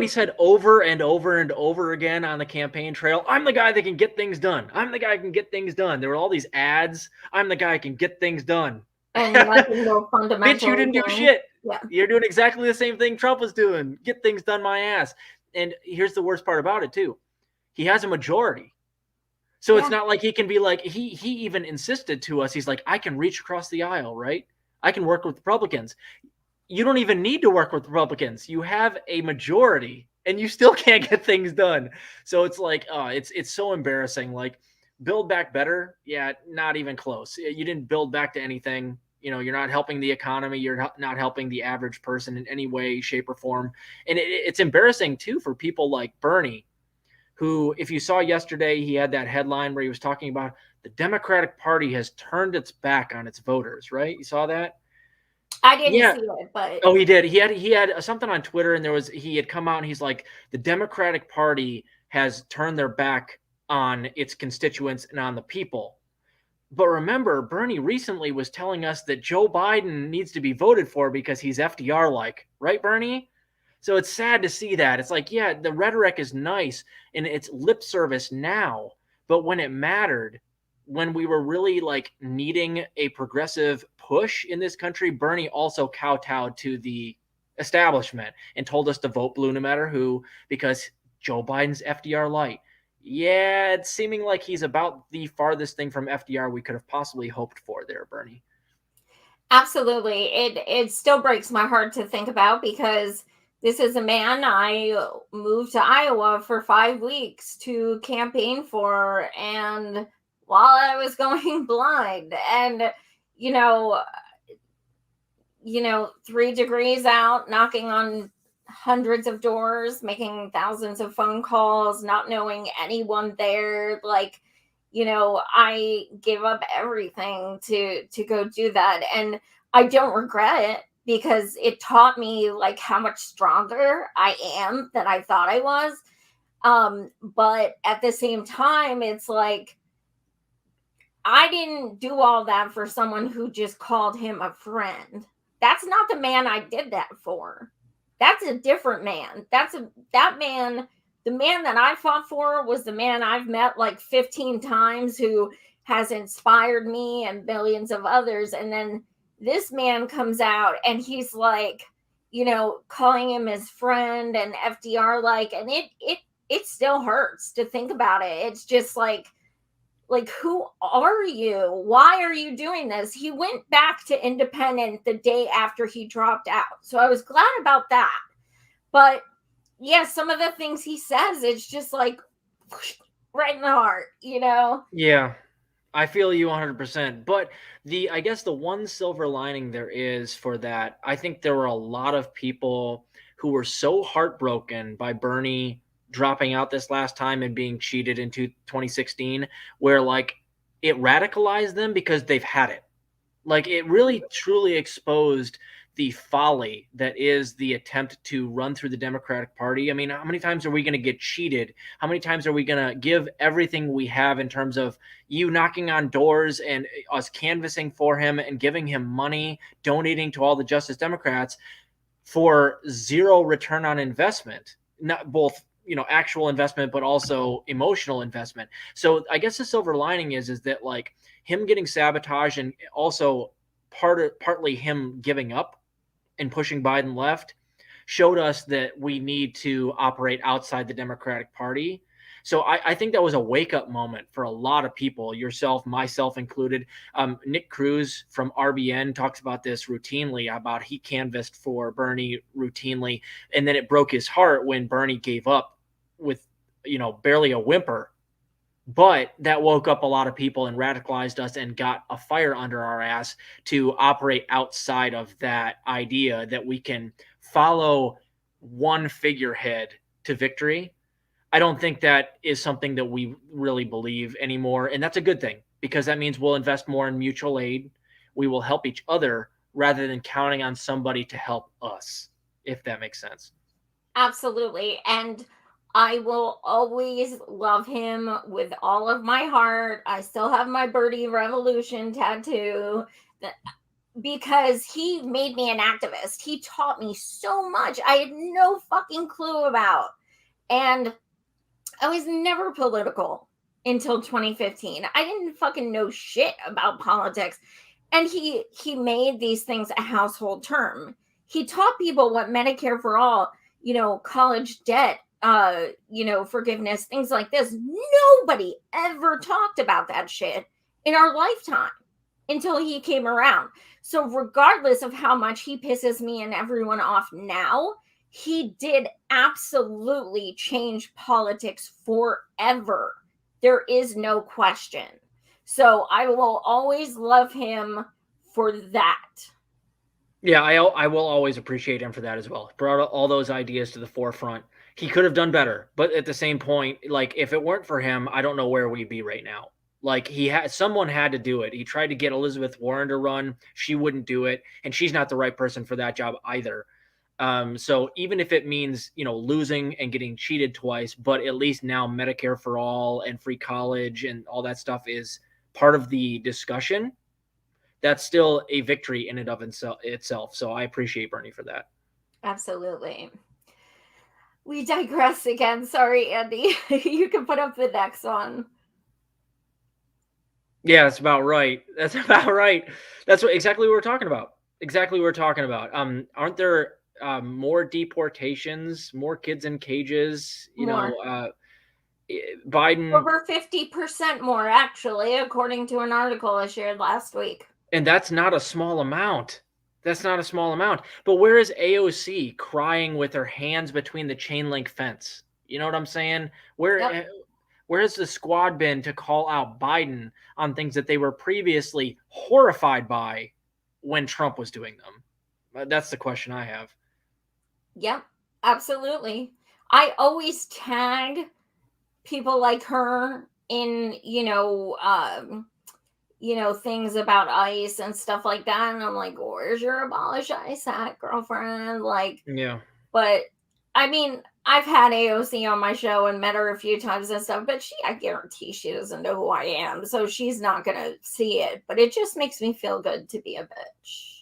he said over and over and over again on the campaign trail, I'm the guy that can get things done. I'm the guy who can get things done. There were all these ads. I'm the guy who can get things done. And nothing more fundamental. Bitch, you didn't do shit. Yeah. You're doing exactly the same thing Trump was doing. Get things done my ass. And here's the worst part about it too. He has a majority. So it's not like he can be like, he even insisted to us. He's like, I can reach across the aisle, right? I can work with Republicans. You don't even need to work with Republicans. You have a majority and you still can't get things done. So it's like, it's so embarrassing. Like, build back better. Yeah, not even close. You didn't build back to anything. You're not helping the economy. You're not helping the average person in any way, shape, or form. And it's embarrassing too for people like Bernie, who, if you saw yesterday, he had that headline where he was talking about the Democratic Party has turned its back on its voters, right? You saw that? I didn't see it, but he did. He had something on Twitter, and he had come out and he's like, the Democratic Party has turned their back on its constituents and on the people. But remember, Bernie recently was telling us that Joe Biden needs to be voted for because he's FDR-like, right, Bernie? So it's sad to see that. It's like, yeah, the rhetoric is nice and it's lip service now, but when it mattered, when we were really like needing a progressive push in this country, Bernie also kowtowed to the establishment and told us to vote blue no matter who, because Joe Biden's FDR light. Yeah, it's seeming like he's about the farthest thing from FDR we could have possibly hoped for there, Bernie. Absolutely. It still breaks my heart to think about, because this is a man I moved to Iowa for 5 weeks to campaign for, and while I was going blind, and 3 degrees out, knocking on hundreds of doors, making thousands of phone calls, not knowing anyone there, I gave up everything to go do that, and I don't regret it, because it taught me like how much stronger I am than I thought I was. But at the same time, it's like, I didn't do all that for someone who just called him a friend. That's not the man I did that for. That's a different man. The man that I fought for was the man I've met like 15 times, who has inspired me and billions of others. And then this man comes out and he's like, calling him his friend and FDR like, and it still hurts to think about it. It's just like, who are you? Why are you doing this? He went back to independent the day after he dropped out. So I was glad about that. But yeah, some of the things he says, it's just like right in the heart, Yeah, I feel you 100%. But I guess the one silver lining there is for that, I think there were a lot of people who were so heartbroken by Bernie dropping out this last time and being cheated into 2016, where like it radicalized them because they've had it. Like, it really truly exposed the folly that is the attempt to run through the Democratic Party. I mean, how many times are we going to get cheated? How many times are we going to give everything we have in terms of you knocking on doors and us canvassing for him and giving him money, donating to all the Justice Democrats for zero return on investment, not both, actual investment, but also emotional investment. So I guess the silver lining is that like him getting sabotaged, and also partly him giving up and pushing Biden left, showed us that we need to operate outside the Democratic Party. So I think that was a wake-up moment for a lot of people, yourself, myself included. Nick Cruz from RBN talks about this routinely, about he canvassed for Bernie routinely, and then it broke his heart when Bernie gave up with, barely a whimper. But that woke up a lot of people and radicalized us and got a fire under our ass to operate outside of that idea that we can follow one figurehead to victory. I don't think that is something that we really believe anymore. And that's a good thing, because that means we'll invest more in mutual aid. We will help each other rather than counting on somebody to help us, if that makes sense. Absolutely. And I will always love him with all of my heart. I still have my Birdie Revolution tattoo because he made me an activist. He taught me so much I had no fucking clue about. And I was never political until 2015. I didn't fucking know shit about politics. And he made these things a household term. He taught people what Medicare for all, college debt, forgiveness, things like this. Nobody ever talked about that shit in our lifetime until he came around. So regardless of how much he pisses me and everyone off now, he did absolutely change politics forever. There is no question. So I will always love him for that. Yeah, I will always appreciate him for that as well. Brought all those ideas to the forefront. He could have done better, but at the same point, like, if it weren't for him, I don't know where we'd be right now. Like, someone had to do it. He tried to get Elizabeth Warren to run. She wouldn't do it, and she's not the right person for that job either. So even if it means, losing and getting cheated twice, but at least now Medicare for all and free college and all that stuff is part of the discussion, that's still a victory in and of itself. So I appreciate Bernie for that. Absolutely. We digress again. Sorry, Andy. You can put up the next one. Yeah, that's about right. That's about right. That's exactly what we're talking about. Exactly what we're talking about. Aren't there more deportations, more kids in cages? Biden over 50% more, actually, according to an article I shared last week. And that's not a small amount. That's not a small amount. But where is AOC crying with her hands between the chain link fence? You know what I'm saying? Where has the squad been to call out Biden on things that they were previously horrified by when Trump was doing them? That's the question I have. Yep, absolutely. I always tag people like her in, things about ICE and stuff like that. And I'm like, where's your abolish ICE at, girlfriend? Like, yeah. But I mean, I've had AOC on my show and met her a few times and stuff, but I guarantee she doesn't know who I am. So she's not going to see it, but it just makes me feel good to be a bitch.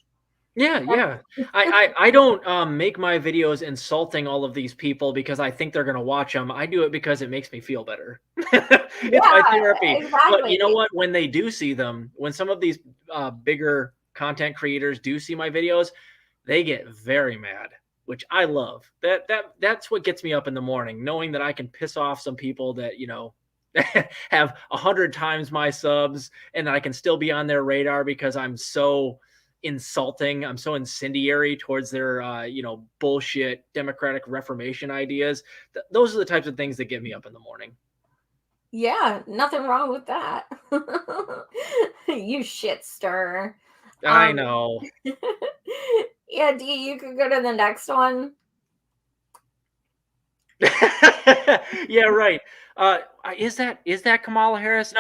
Yeah. I don't make my videos insulting all of these people because I think they're going to watch them. I do it because it makes me feel better. It's my therapy. Exactly. But you know what? When they do see them, when some of these bigger content creators do see my videos, they get very mad, which I love. That's what gets me up in the morning, knowing that I can piss off some people that, have 100 times my subs, and I can still be on their radar because I'm so insulting. I'm so incendiary towards their, bullshit Democratic Reformation ideas. Those are the types of things that get me up in the morning. Yeah, nothing wrong with that. You shit stir. I know. Andy, you could go to the next one. Yeah, right. Is that Kamala Harris?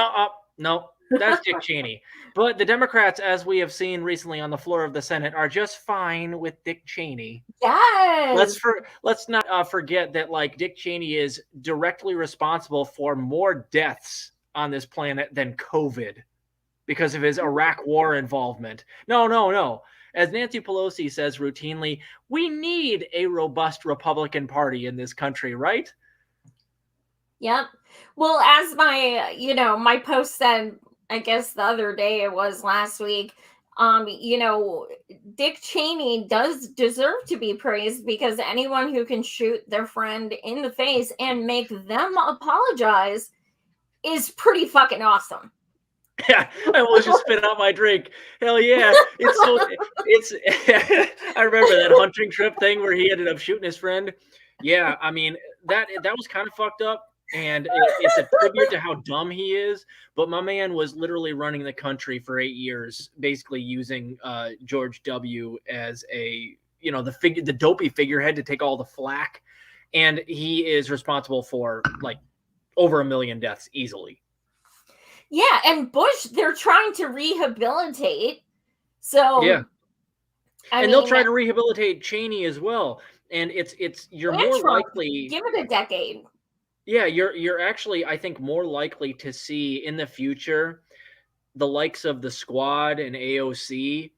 No, that's Dick Cheney. But the Democrats, as we have seen recently on the floor of the Senate, are just fine with Dick Cheney. Yes. Let's not forget that, like, Dick Cheney is directly responsible for more deaths on this planet than COVID because of his Iraq war involvement. No. As Nancy Pelosi says routinely, we need a robust Republican Party in this country, right? Yep. Well, as my post said, I guess the other day, it was last week, You know, Dick Cheney does deserve to be praised because anyone who can shoot their friend in the face and make them apologize is pretty fucking awesome. Yeah, I almost just spit out my drink. Hell yeah. It's I remember that hunting trip thing where he ended up shooting his friend. Yeah, I mean, that was kind of fucked up. And it's a tribute to how dumb he is. But my man was literally running the country for 8 years, basically using George W. as a, you know, the dopey figurehead to take all the flack. And he is responsible for like over 1 million deaths easily. Yeah, and Bush, they're trying to rehabilitate. So yeah, I and mean, they'll try to rehabilitate Cheney as well. And you're more Trump, likely. give it a decade. Yeah, you're actually, I think, more likely to see in the future the likes of the Squad and AOC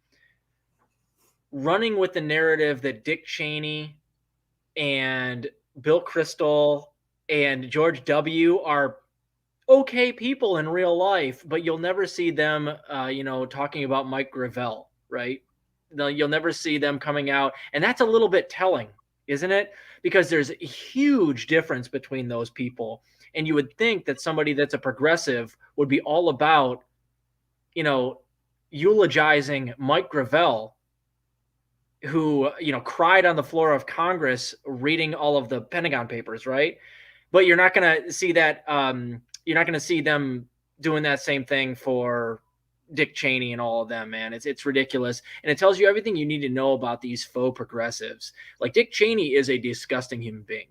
running with the narrative that Dick Cheney and Bill Kristol and George W. are okay people in real life, but you'll never see them, talking about Mike Gravel, right? You'll never see them coming out, and that's a little bit telling, isn't it? Because there's a huge difference between those people, and you would think that somebody that's a progressive would be all about, eulogizing Mike Gravel, who cried on the floor of Congress reading all of the Pentagon Papers, right? But you're not going to see that. You're not going to see them doing that same thing for Dick Cheney and all of them, man. It's ridiculous. And it tells you everything you need to know about these faux progressives. Like, Dick Cheney is a disgusting human being.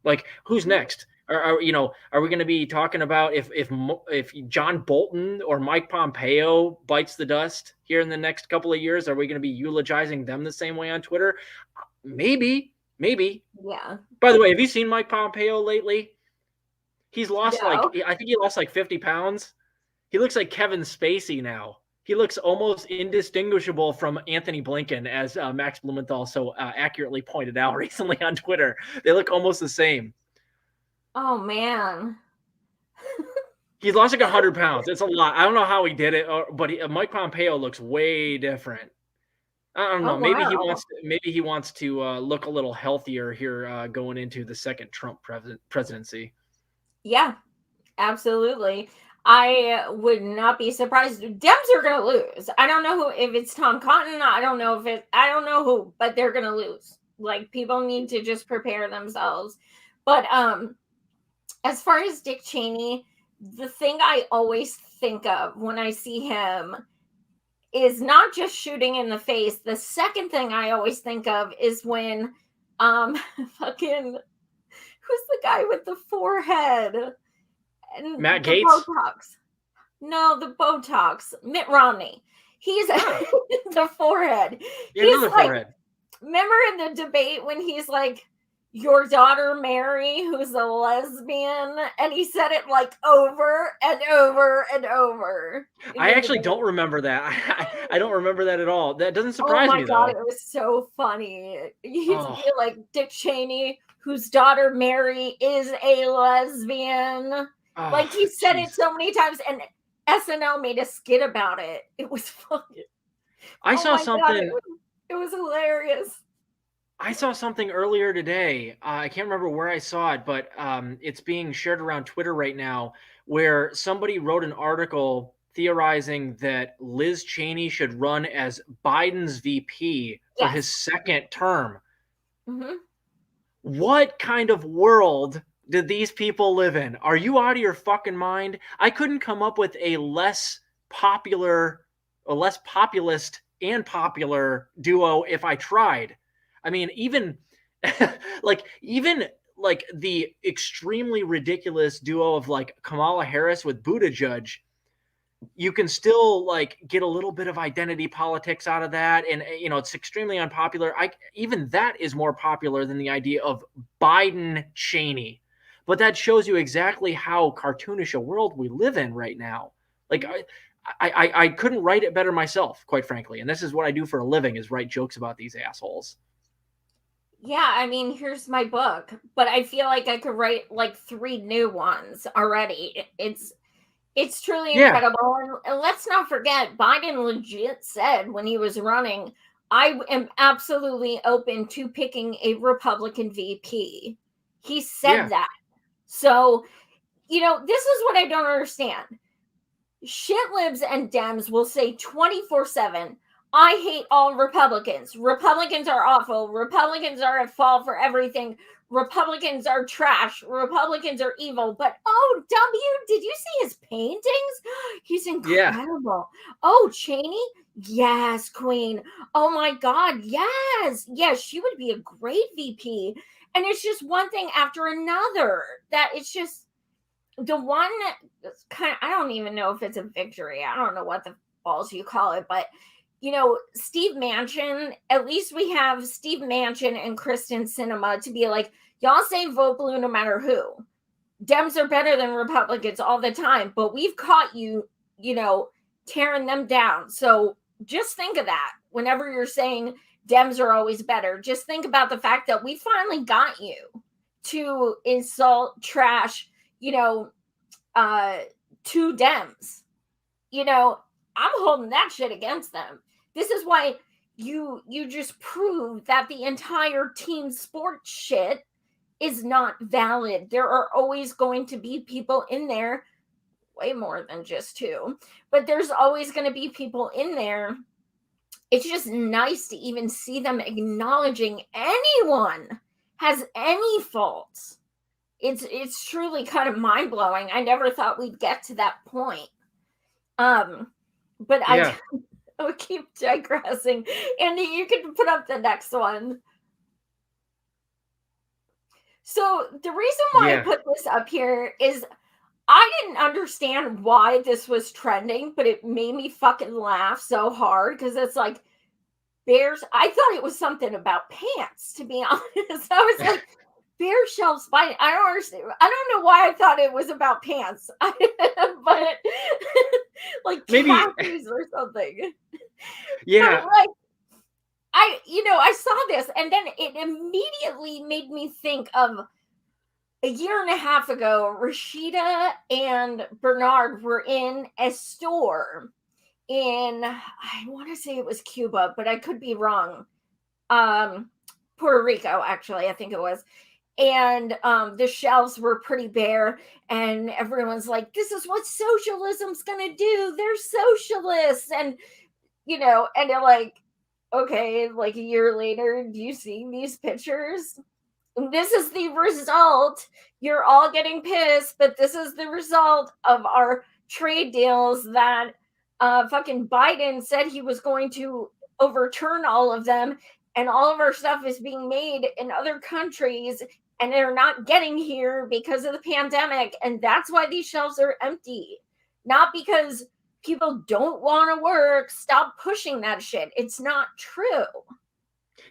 Like, who's next? Are we going to be talking about if John Bolton or Mike Pompeo bites the dust here in the next couple of years? Are we going to be eulogizing them the same way on Twitter? Maybe. Yeah. By the way, have you seen Mike Pompeo lately? He's lost No. I think he lost like 50 pounds. He looks like Kevin Spacey now. He looks almost indistinguishable from Anthony Blinken, as Max Blumenthal so accurately pointed out recently on Twitter. They look almost the same. Oh, man. He's lost like 100 pounds. It's a lot. I don't know how he did it, but Mike Pompeo looks way different. I don't know. Maybe he wants to look a little healthier here going into the second Trump presidency. Yeah, absolutely. I would not be surprised. Dems are going to lose. I don't know if it's Tom Cotton. I don't know who, but they're going to lose. Like, people need to just prepare themselves. But as far as Dick Cheney, the thing I always think of when I see him is not just shooting in the face. The second thing I always think of is when fucking who's the guy with the forehead and Matt the Gaetz? Botox? No, the Botox. Mitt Romney. He's the forehead. Yeah, He's another like, forehead. Remember in the debate when he's like, your daughter Mary, who's a lesbian, and he said it like over and over and over. I actually don't remember that. I don't remember that at all. That doesn't surprise me. Oh my God, it was so funny. He's like, Dick Cheney, whose daughter Mary is a lesbian. Like, he said it so many times, and SNL made a skit about it. It was funny. I saw something. God, it was hilarious. I saw something earlier today. I can't remember where I saw it, but it's being shared around Twitter right now, where somebody wrote an article theorizing that Liz Cheney should run as Biden's VP for his second term. Mm-hmm. What kind of world do these people live in? Are you out of your fucking mind? I couldn't come up with a less populist and popular duo if I tried. I mean, even the extremely ridiculous duo of like Kamala Harris with Buttigieg, you can still like get a little bit of identity politics out of that, and it's extremely unpopular. Even that is more popular than the idea of Biden Cheney. But that shows you exactly how cartoonish a world we live in right now. Like, I couldn't write it better myself, quite frankly. And this is what I do for a living, is write jokes about these assholes. Yeah, I mean, here's my book, but I feel like I could write like 3 new ones already. It's It's truly Yeah. incredible. And let's not forget, Biden legit said when he was running, I am absolutely open to picking a Republican VP. He said that. So, this is what I don't understand. Shitlibs and Dems will say 24/7, I hate all Republicans. Republicans are awful. Republicans are at fault for everything. Republicans are trash. Republicans are evil. But did you see his paintings? He's incredible. Oh, Cheney? Yes, Queen. Oh my God. Yes. Yes, she would be a great VP. And it's just one thing after another that it's just the one kind of, I don't even know if it's a victory. I don't know what the balls you call it, but Steve Manchin, at least we have Steve Manchin and Kristen Sinema to be like, y'all say vote blue no matter who. Dems are better than Republicans all the time, but we've caught you, tearing them down. So just think of that whenever you're saying Dems are always better. Just think about the fact that we finally got you to insult, trash, two Dems. I'm holding that shit against them. This is why you just prove that the entire team sports shit is not valid. There are always going to be people in there, way more than just two, but there's always going to be people in there. It's just nice to even see them acknowledging anyone has any faults. It's truly kind of mind-blowing. I never thought we'd get to that point. But I would keep digressing. Andy, you can put up the next one. So the reason why I put this up here is I didn't understand why this was trending, but it made me fucking laugh so hard because it's like bears. I thought it was something about pants, to be honest. I was like, bear shelves biting. I don't understand. I don't know why I thought it was about pants, but like maybe khakis or something. Yeah. But like, I saw this and then it immediately made me think of a year and a half ago, Rashida and Bernard were in a store in, I want to say it was Cuba, but I could be wrong. Puerto Rico, actually, I think it was. And the shelves were pretty bare, and everyone's like, this is what socialism's gonna do. They're socialists. And and they're like, okay, like a year later, do you see these pictures? This is the result. You're all getting pissed, but this is the result of our trade deals that fucking Biden said he was going to overturn all of them, and all of our stuff is being made in other countries, and they're not getting here because of the pandemic, and that's why these shelves are empty. Not because people don't want to work. Stop pushing that shit. It's not true.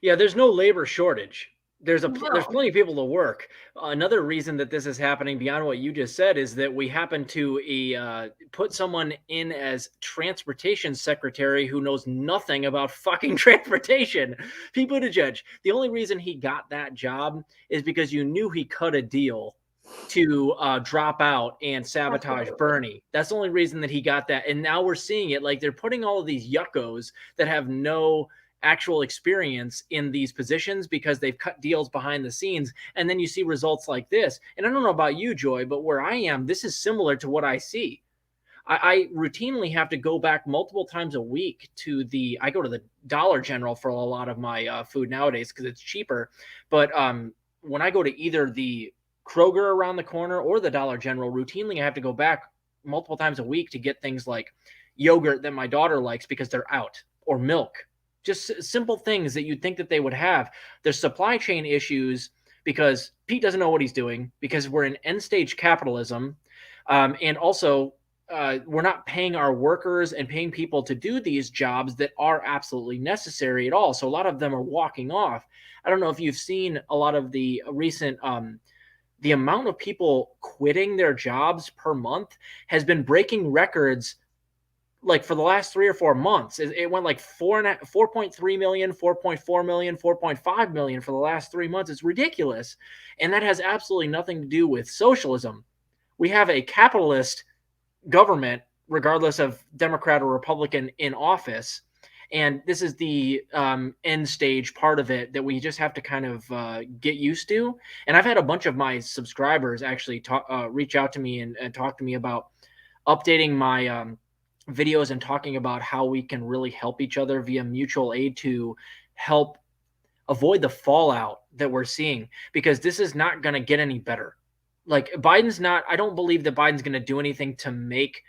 Yeah, there's no labor shortage. There's plenty of people to work. Another reason that this is happening beyond what you just said is that we happen to put someone in as transportation secretary who knows nothing about fucking transportation. Pete Buttigieg. The only reason he got that job is because you knew he cut a deal to drop out and sabotage Bernie. That's the only reason that he got that. And now we're seeing it. Like, they're putting all of these yuckos that have no actual experience in these positions because they've cut deals behind the scenes, and then you see results like this. And I don't know about you, Joy, but where I am, this is similar to what I see. I routinely have to go back multiple times a week I go to the Dollar General for a lot of my food nowadays because it's cheaper. But when I go to either the Kroger around the corner or the Dollar General, routinely I have to go back multiple times a week to get things like yogurt that my daughter likes because they're out, or milk. Just simple things that you'd think that they would have. There's supply chain issues because Pete doesn't know what he's doing, because we're in end stage capitalism. And also we're not paying our workers and paying people to do these jobs that are absolutely necessary at all. So a lot of them are walking off. I don't know if you've seen a lot of the recent, the amount of people quitting their jobs per month has been breaking records. Like for the last 3 or 4 months, it went like 4.3 million, 4.4 million, 4.5 million for the last 3 months. It's ridiculous. And that has absolutely nothing to do with socialism. We have a capitalist government, regardless of Democrat or Republican in office. And this is the end stage part of it that we just have to kind of get used to. And I've had a bunch of my subscribers actually reach out to me and talk to me about updating my videos and talking about how we can really help each other via mutual aid to help avoid the fallout that we're seeing, because this is not going to get any better. Like I don't believe that Biden's going to do anything to make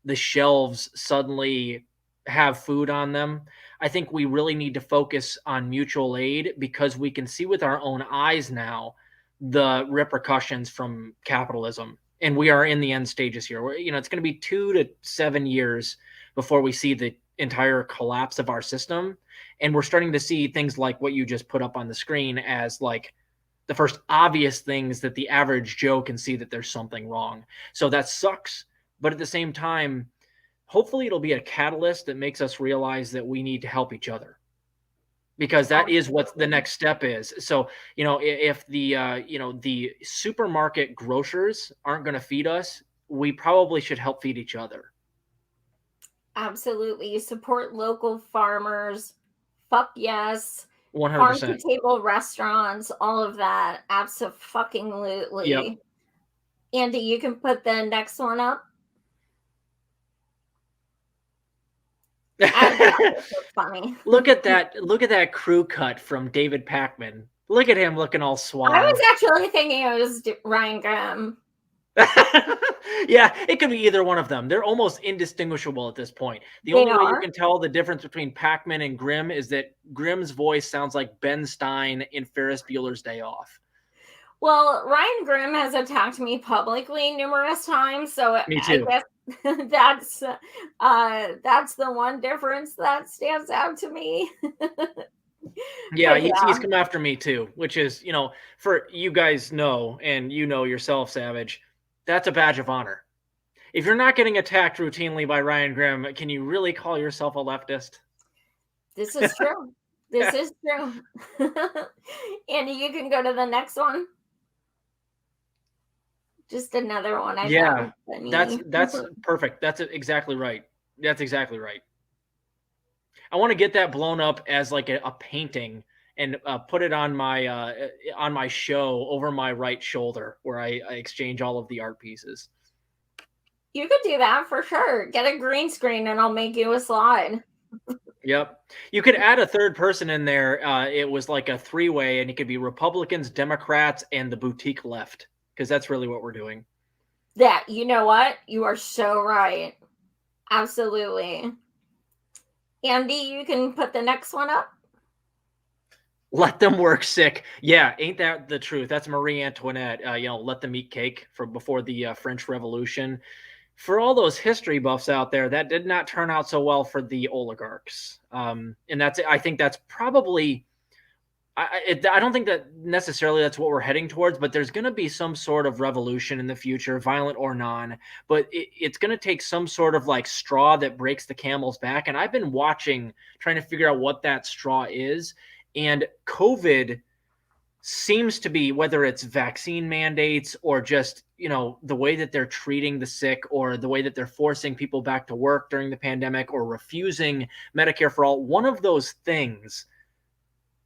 the shelves suddenly have food on them. I think we really need to focus on mutual aid, because we can see with our own eyes now the repercussions from capitalism. And we are in the end stages here. It's going to be 2 to 7 years before we see the entire collapse of our system. And we're starting to see things like what you just put up on the screen as like the first obvious things that the average Joe can see that there's something wrong. So that sucks. But at the same time, hopefully it'll be a catalyst that makes us realize that we need to help each other, because that is what the next step is. So, if the supermarket grocers aren't going to feed us, we probably should help feed each other. Absolutely. Support local farmers. Fuck yes. 100%. Farm to table restaurants, all of that. Absolutely. Yep. Andy, you can put the next one up. Funny. Look at that crew cut from David Pakman. Look at him looking all suave. I was actually thinking it was Ryan Graham. Yeah, it could be either one of them. They're almost indistinguishable at this point. The only way you can tell the difference between Pakman and Grimm is that Grimm's voice sounds like Ben Stein in Ferris Bueller's Day Off. Well, Ryan Grimm has attacked me publicly numerous times, so me too. I guess that's the one difference that stands out to me. Yeah, he's come after me too, which is, for you guys know, and yourself, Savage, that's a badge of honor. If you're not getting attacked routinely by Ryan Grimm, can you really call yourself a leftist? This is true. This is true. Andy, you can go to the next one. Just another one. That's perfect. That's exactly right. That's exactly right. I want to get that blown up as like a painting and put it on my show over my right shoulder, where I exchange all of the art pieces. You could do that for sure. Get a green screen and I'll make you a slide. Yep. You could add a third person in there. It was like a 3-way, and it could be Republicans, Democrats, and the boutique left, because that's really what we're doing. Yeah, you know what? You are so right. Absolutely. Andy, you can put the next one up. Let them work sick. Yeah, ain't that the truth? That's Marie Antoinette. Let them eat cake from before the French Revolution. For all those history buffs out there, that did not turn out so well for the oligarchs. And I think that's probably, I don't think that necessarily that's what we're heading towards, but there's going to be some sort of revolution in the future, violent or non, but it's going to take some sort of like straw that breaks the camel's back. And I've been trying to figure out what that straw is. And COVID seems to be, whether it's vaccine mandates or just, the way that they're treating the sick, or the way that they're forcing people back to work during the pandemic, or refusing Medicare for all, one of those things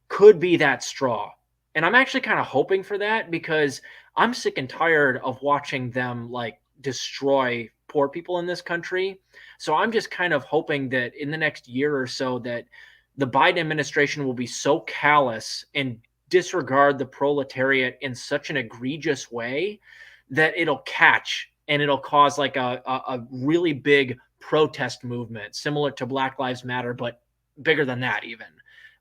could be that straw. And I'm actually kind of hoping for that, because I'm sick and tired of watching them like destroy poor people in this country. So I'm just kind of hoping that in the next year or so that the Biden administration will be so callous and disregard the proletariat in such an egregious way that it'll catch, and it'll cause like a really big protest movement similar to Black Lives Matter, but bigger than that even.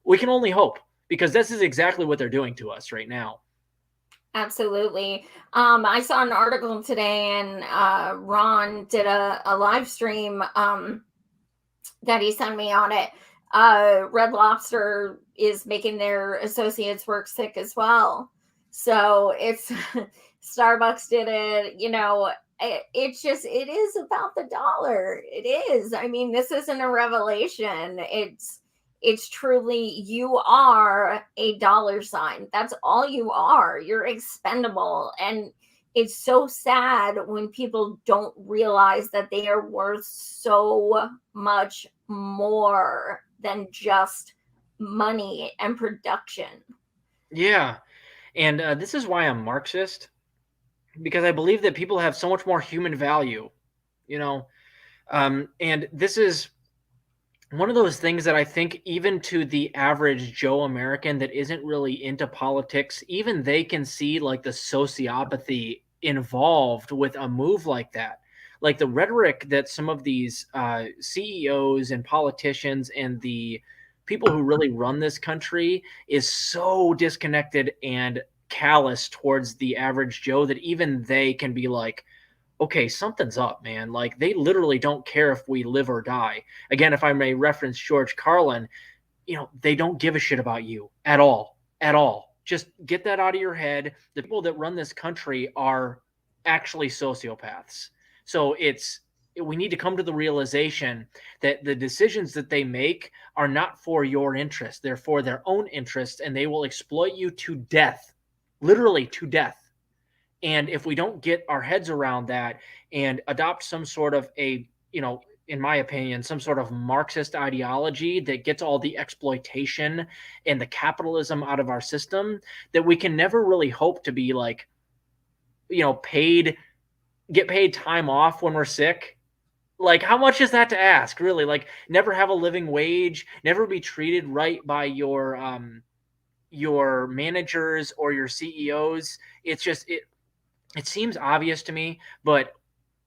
We can only hope, because this is exactly what they're doing to us right now. Absolutely. I saw an article today, and Ron did a live stream that he sent me on it. Red Lobster is making their associates work sick as well. So it's Starbucks did it, it is about the dollar. It is. I mean, this isn't a revelation. It's truly, you are a dollar sign. That's all you are. You're expendable. And it's so sad when people don't realize that they are worth so much more than just money and production. Yeah. And this is why I'm Marxist, because I believe that people have so much more human value, you know. And this is one of those things that I think even to the average Joe American that isn't really into politics, even they can see like the sociopathy involved with a move like that. Like the rhetoric that some of these CEOs and politicians and the people who really run this country is so disconnected and callous towards the average Joe that even they can be like, okay, something's up, man. Like they literally don't care if we live or die. Again, if I may reference George Carlin, they don't give a shit about you at all, at all. Just get that out of your head. The people that run this country are actually sociopaths. So we need to come to the realization that the decisions that they make are not for your interest. They're for their own interest, and they will exploit you to death, literally to death. And if we don't get our heads around that and adopt some sort of in my opinion, some sort of Marxist ideology that gets all the exploitation and the capitalism out of our system, that we can never really hope to be like, get paid time off when we're sick. Like, how much is that to ask, really? Like, never have a living wage, never be treated right by your managers or your CEOs. It's just, it seems obvious to me, but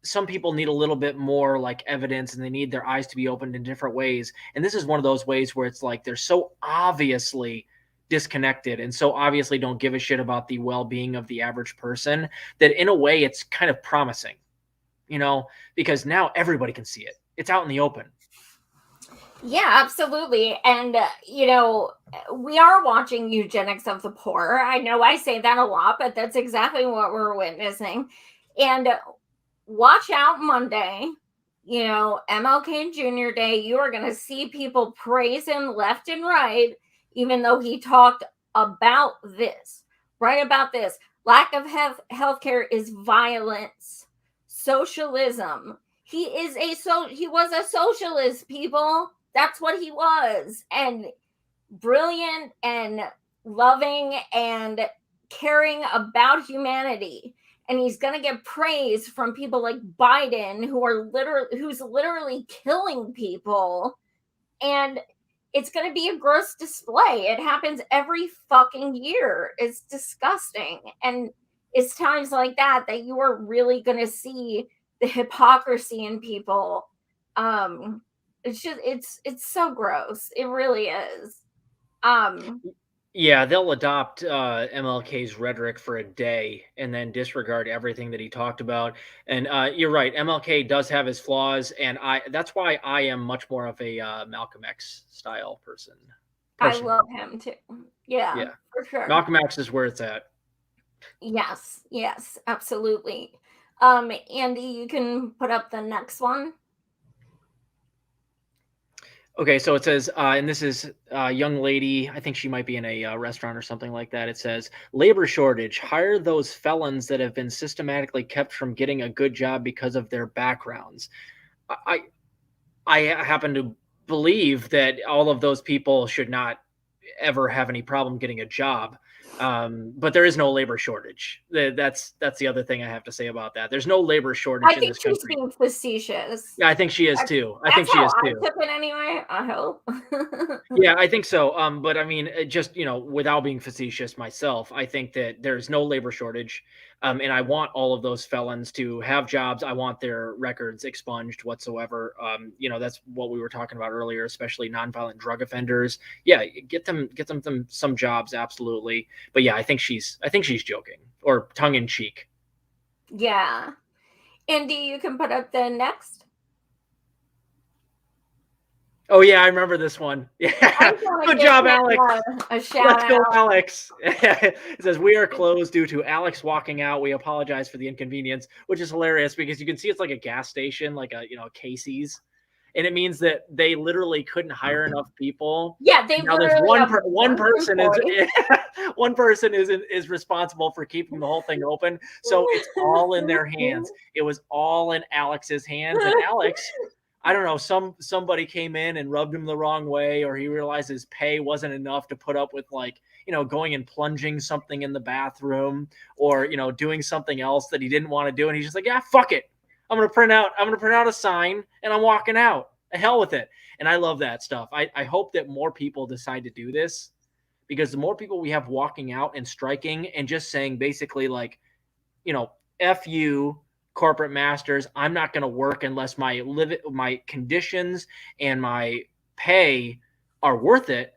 some people need a little bit more like evidence, and they need their eyes to be opened in different ways. And this is one of those ways where it's like they're so obviously disconnected and so obviously don't give a shit about the well-being of the average person that in a way it's kind of promising, because now everybody can see it. It's out in the open. Yeah, absolutely. And, we are watching eugenics of the poor. I know I say that a lot, but that's exactly what we're witnessing. And watch out Monday, MLK Jr. Day. You are going to see people praise him left and right, even though he talked about this, right about this. Lack of healthcare is violence, socialism. He was a socialist, people. That's what he was. And brilliant and loving and caring about humanity. And he's going to get praise from people like Biden, who's literally killing people. And it's going to be a gross display. It happens every fucking year. It's disgusting. And it's times like that you are really going to see the hypocrisy in people. It's so gross. It really is. Yeah, they'll adopt MLK's rhetoric for a day and then disregard everything that he talked about. And you're right, MLK does have his flaws, and that's why I am much more of a Malcolm X style person. I love him too. Yeah, for sure. Malcolm X is where it's at. Yes, absolutely. Andy, you can put up the next one. Okay, so it says, and this is a young lady, I think she might be in a restaurant or something like that. It says, labor shortage, hire those felons that have been systematically kept from getting a good job because of their backgrounds. I happen to believe that all of those people should not ever have any problem getting a job. But there is no labor shortage. That's the other thing I have to say about that. There's no labor shortage in this country. I think she's being facetious. Yeah, I think she is too. I think she is too. I took it anyway. I hope. Yeah, I think so. But I mean, just without being facetious myself, I think that there's no labor shortage. And I want all of those felons to have jobs. I want their records expunged whatsoever. That's what we were talking about earlier, especially nonviolent drug offenders. Yeah, get them some jobs, absolutely. But yeah, I think she's joking or tongue in cheek. Yeah. Andy, you can put up the next. Oh yeah, I remember this one. Yeah, good job, Alex. Let's go, Alex. It says, we are closed due to Alex walking out. We apologize for the inconvenience, which is hilarious because you can see it's like a gas station, like a Casey's. and it means that they literally couldn't hire enough people. Yeah, they now there's literally have one person employee. one person is responsible for keeping the whole thing open. So it's all in their hands. It was all in Alex's hands, and Alex, I don't know, somebody came in and rubbed him the wrong way, or he realized his pay wasn't enough to put up with, like, you know, going and plunging something in the bathroom, or, you know, doing something else that he didn't want to do, and he's just like, yeah, fuck it. I'm gonna print out a sign and I'm walking out. The hell with it. And I love that stuff. I hope that more people decide to do this, because the more people we have walking out and striking and just saying basically, like, you know, F you, corporate masters, I'm not going to work unless my conditions and my pay are worth it,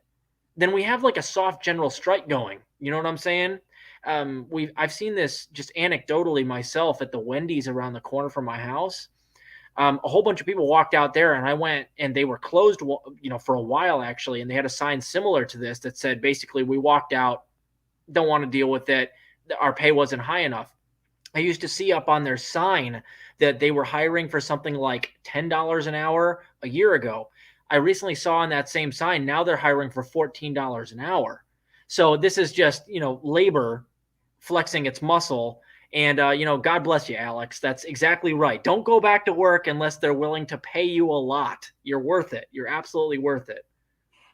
then we have like a soft general strike going. You know what I'm saying? I've seen this just anecdotally myself at the Wendy's around the corner from my house. A whole bunch of people walked out there, and I went, and they were closed, you know, for a while actually, and they had a sign similar to this that said basically, we walked out, don't want to deal with it, our pay wasn't high enough. I used to see up on their sign that they were hiring for something like $10 an hour a year ago. I recently saw on that same sign, now they're hiring for $14 an hour. So this is just, you know, labor flexing its muscle. And, you know, God bless you, Alex. That's exactly right. Don't go back to work unless they're willing to pay you a lot. You're worth it. You're absolutely worth it.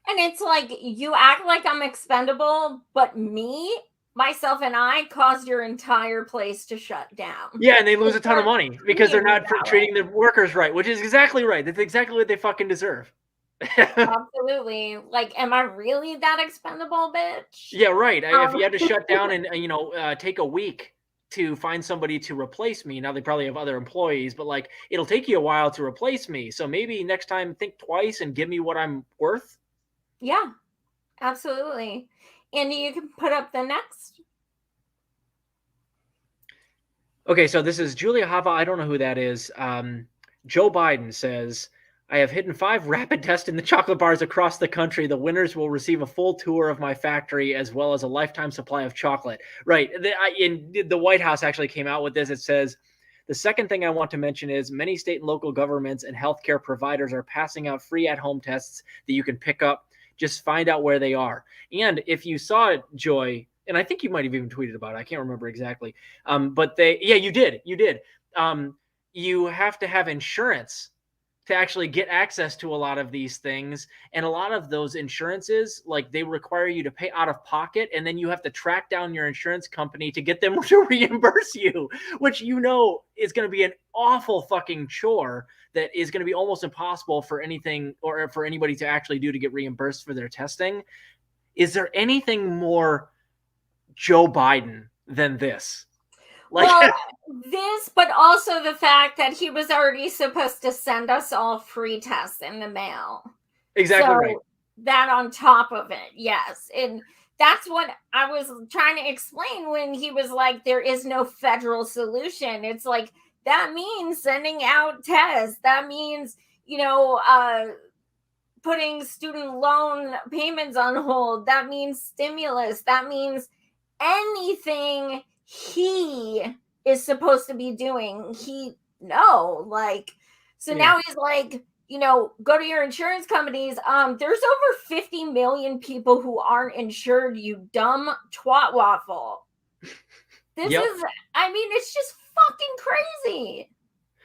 And it's like, you act like I'm expendable, but me, myself, and I caused your entire place to shut down. Yeah, and they lose a ton of money because they're not treating the workers right, which is exactly right. That's exactly what they fucking deserve. Absolutely. Like, am I really that expendable, bitch? Yeah, right. If you had to shut down and, you know, take a week to find somebody to replace me, now they probably have other employees, but like, it'll take you a while to replace me. So maybe next time think twice and give me what I'm worth. Yeah, absolutely. Andy, you can put up the next. Okay, so this is Julia Hava. I don't know who that is. Joe Biden says, I have hidden 5 rapid tests in the chocolate bars across the country. The winners will receive a full tour of my factory as well as a lifetime supply of chocolate. Right. The White House actually came out with this. It says, the second thing I want to mention is many state and local governments and healthcare providers are passing out free at-home tests that you can pick up. Just find out where they are. And if you saw it, Joy, and I think you might have even tweeted about it, I can't remember exactly. But you did. You have to have insurance to actually get access to a lot of these things. And a lot of those insurances, like, they require you to pay out of pocket, and then you have to track down your insurance company to get them to reimburse you, which, you know, is going to be an awful fucking chore that is going to be almost impossible for anything or for anybody to actually do to get reimbursed for their testing. Is there anything more Joe Biden than this? Like, well, this, but also the fact that he was already supposed to send us all free tests in the mail. Exactly right. That on top of it, yes. And that's what I was trying to explain when he was like, there is no federal solution. It's like, that means sending out tests. That means, you know, putting student loan payments on hold. That means stimulus. That means anything he is supposed to be doing. Now he's like, you know, go to your insurance companies. There's over 50 million people who aren't insured, you dumb twat waffle. This is, I mean, it's just fucking crazy.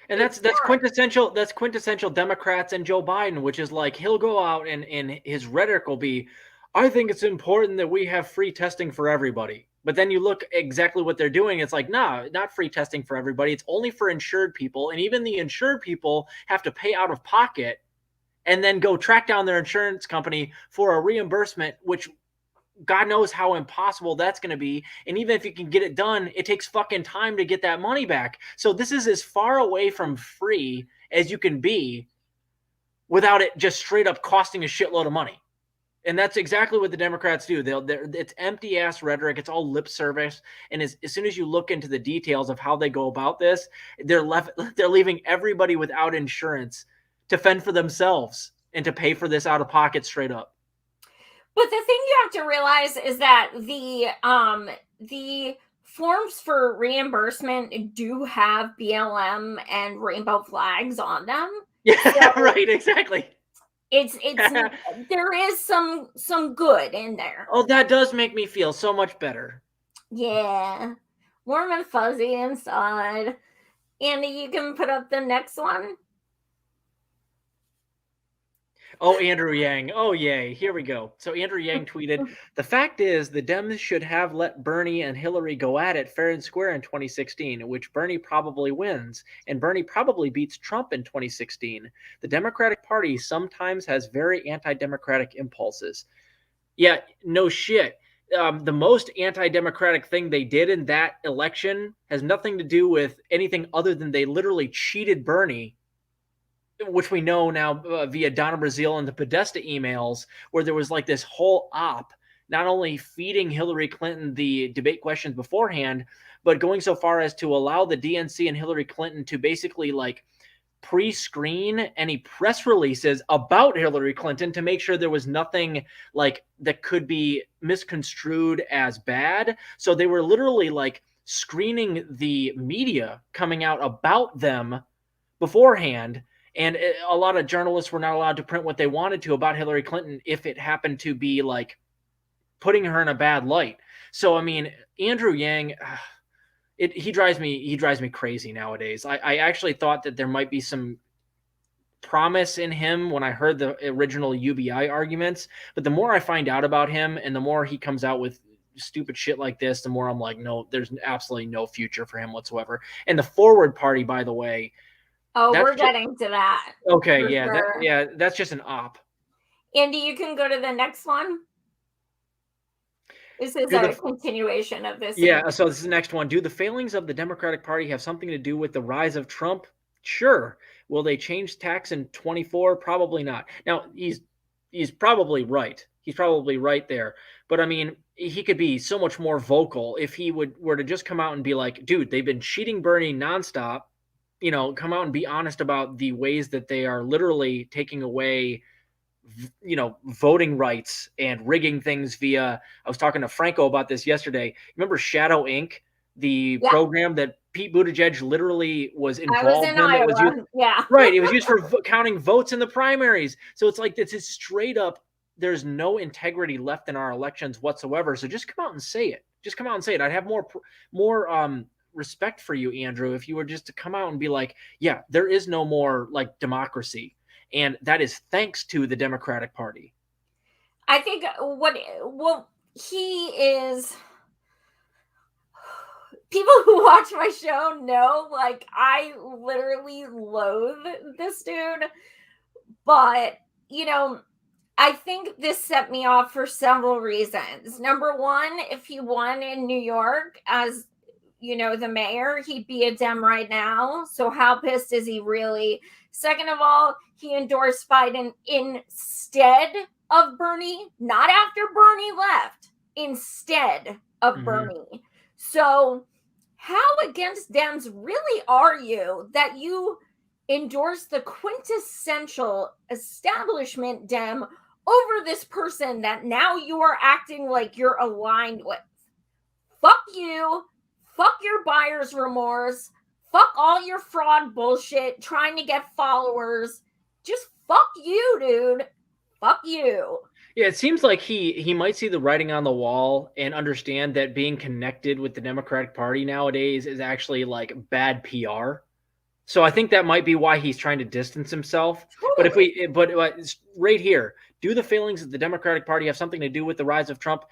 And that's quintessential Democrats and Joe Biden, which is like, he'll go out and his rhetoric will be, I think it's important that we have free testing for everybody. But then you look exactly what they're doing. It's like, nah, not free testing for everybody. It's only for insured people. And even the insured people have to pay out of pocket and then go track down their insurance company for a reimbursement, which God knows how impossible that's going to be. And even if you can get it done, it takes fucking time to get that money back. So this is as far away from free as you can be without it just straight up costing a shitload of money. And that's exactly what the Democrats do. It's empty ass rhetoric. It's all lip service. And as soon as you look into the details of how they go about this, they're leaving everybody without insurance to fend for themselves and to pay for this out of pocket straight up. But the thing you have to realize is that the forms for reimbursement do have BLM and rainbow flags on them. Yeah, right, exactly. It's there is some good in there. Oh, that does make me feel so much better. Yeah. Warm and fuzzy inside. Andy, you can put up the next one. Oh, Andrew Yang. Oh, yay. Here we go. So Andrew Yang tweeted, "The fact is, the Dems should have let Bernie and Hillary go at it fair and square in 2016, which Bernie probably wins, and Bernie probably beats Trump in 2016. The Democratic Party sometimes has very anti-democratic impulses." Yeah, no shit. The most anti-democratic thing they did in that election has nothing to do with anything other than they literally cheated Bernie, which we know now via Donna Brazile and the Podesta emails, where there was like this whole op, not only feeding Hillary Clinton the debate questions beforehand, but going so far as to allow the DNC and Hillary Clinton to basically like pre-screen any press releases about Hillary Clinton to make sure there was nothing like that could be misconstrued as bad. So they were literally like screening the media coming out about them beforehand. And a lot of journalists were not allowed to print what they wanted to about Hillary Clinton if it happened to be like putting her in a bad light. So, I mean, Andrew Yang, he drives me crazy nowadays. I actually thought that there might be some promise in him when I heard the original UBI arguments, but the more I find out about him and the more he comes out with stupid shit like this, the more I'm like, no, there's absolutely no future for him whatsoever. And the Forward Party, by the way. Oh, we're getting to that. Okay, yeah, sure. That's just an op. Andy, you can go to the next one. This is a continuation of this. Yeah, so this is the next one. Do the failings of the Democratic Party have something to do with the rise of Trump? Sure. Will they change tax in 24? Probably not. Now, he's probably right. He's probably right there. But I mean, he could be so much more vocal if he were to just come out and be like, dude, they've been cheating Bernie nonstop. You know, come out and be honest about the ways that they are literally taking away, you know, voting rights and rigging things via. I was talking to Frankl about this yesterday. Remember Shadow Inc., the program that Pete Buttigieg literally was involved in? Iowa. It was used, right. It was used for counting votes in the primaries. So it's like, it's straight up, there's no integrity left in our elections whatsoever. So just come out and say it. Just come out and say it. I'd have more respect for you, Andrew, if you were just to come out and be like, yeah, there is no more like democracy. And that is thanks to the Democratic Party. I think he is. People who watch my show know, like, I literally loathe this dude. But, you know, I think this set me off for several reasons. Number one, if he won in New York as, you know, the mayor, he'd be a Dem right now. So how pissed is he really? Second of all, he endorsed Biden instead of Bernie, not after Bernie left, instead of Bernie. So how against Dems really are you that you endorse the quintessential establishment Dem over this person that now you are acting like you're aligned with? Fuck you. Fuck your buyer's remorse. Fuck all your fraud bullshit, trying to get followers. Just fuck you, dude. Fuck you. Yeah, it seems like he might see the writing on the wall and understand that being connected with the Democratic Party nowadays is actually like bad PR. So I think that might be why he's trying to distance himself. Totally. But right here, do the failings of the Democratic Party have something to do with the rise of Trump?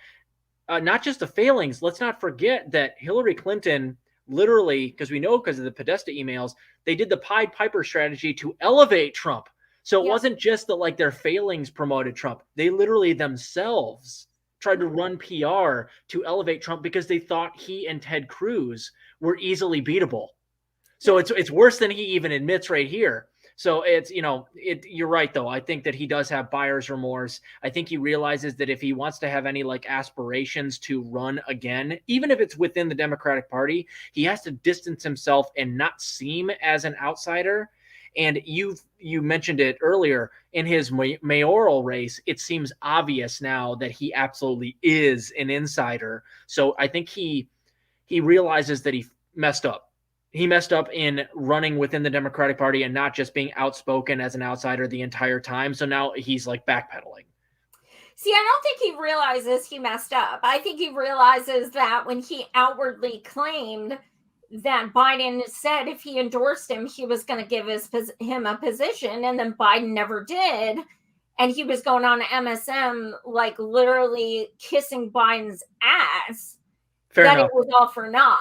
Not just the failings. Let's not forget that Hillary Clinton literally, because we know because of the Podesta emails, they did the Pied Piper strategy to elevate Trump. So it wasn't just that like their failings promoted Trump. They literally themselves tried to run PR to elevate Trump because they thought he and Ted Cruz were easily beatable. So it's worse than he even admits right here. So it's, you know, you're right, though. I think that he does have buyer's remorse. I think he realizes that if he wants to have any like aspirations to run again, even if it's within the Democratic Party, he has to distance himself and not seem as an outsider. And you mentioned it earlier in his mayoral race. It seems obvious now that he absolutely is an insider. So I think he realizes that he messed up. he messed up in running within the Democratic Party and not just being outspoken as an outsider the entire time. So now he's like backpedaling. See, I don't think he realizes he messed up. I think he realizes that when he outwardly claimed that Biden said if he endorsed him, he was going to give him a position, and then Biden never did. And he was going on MSM, like literally kissing Biden's ass. Fair that enough. It was all for naught.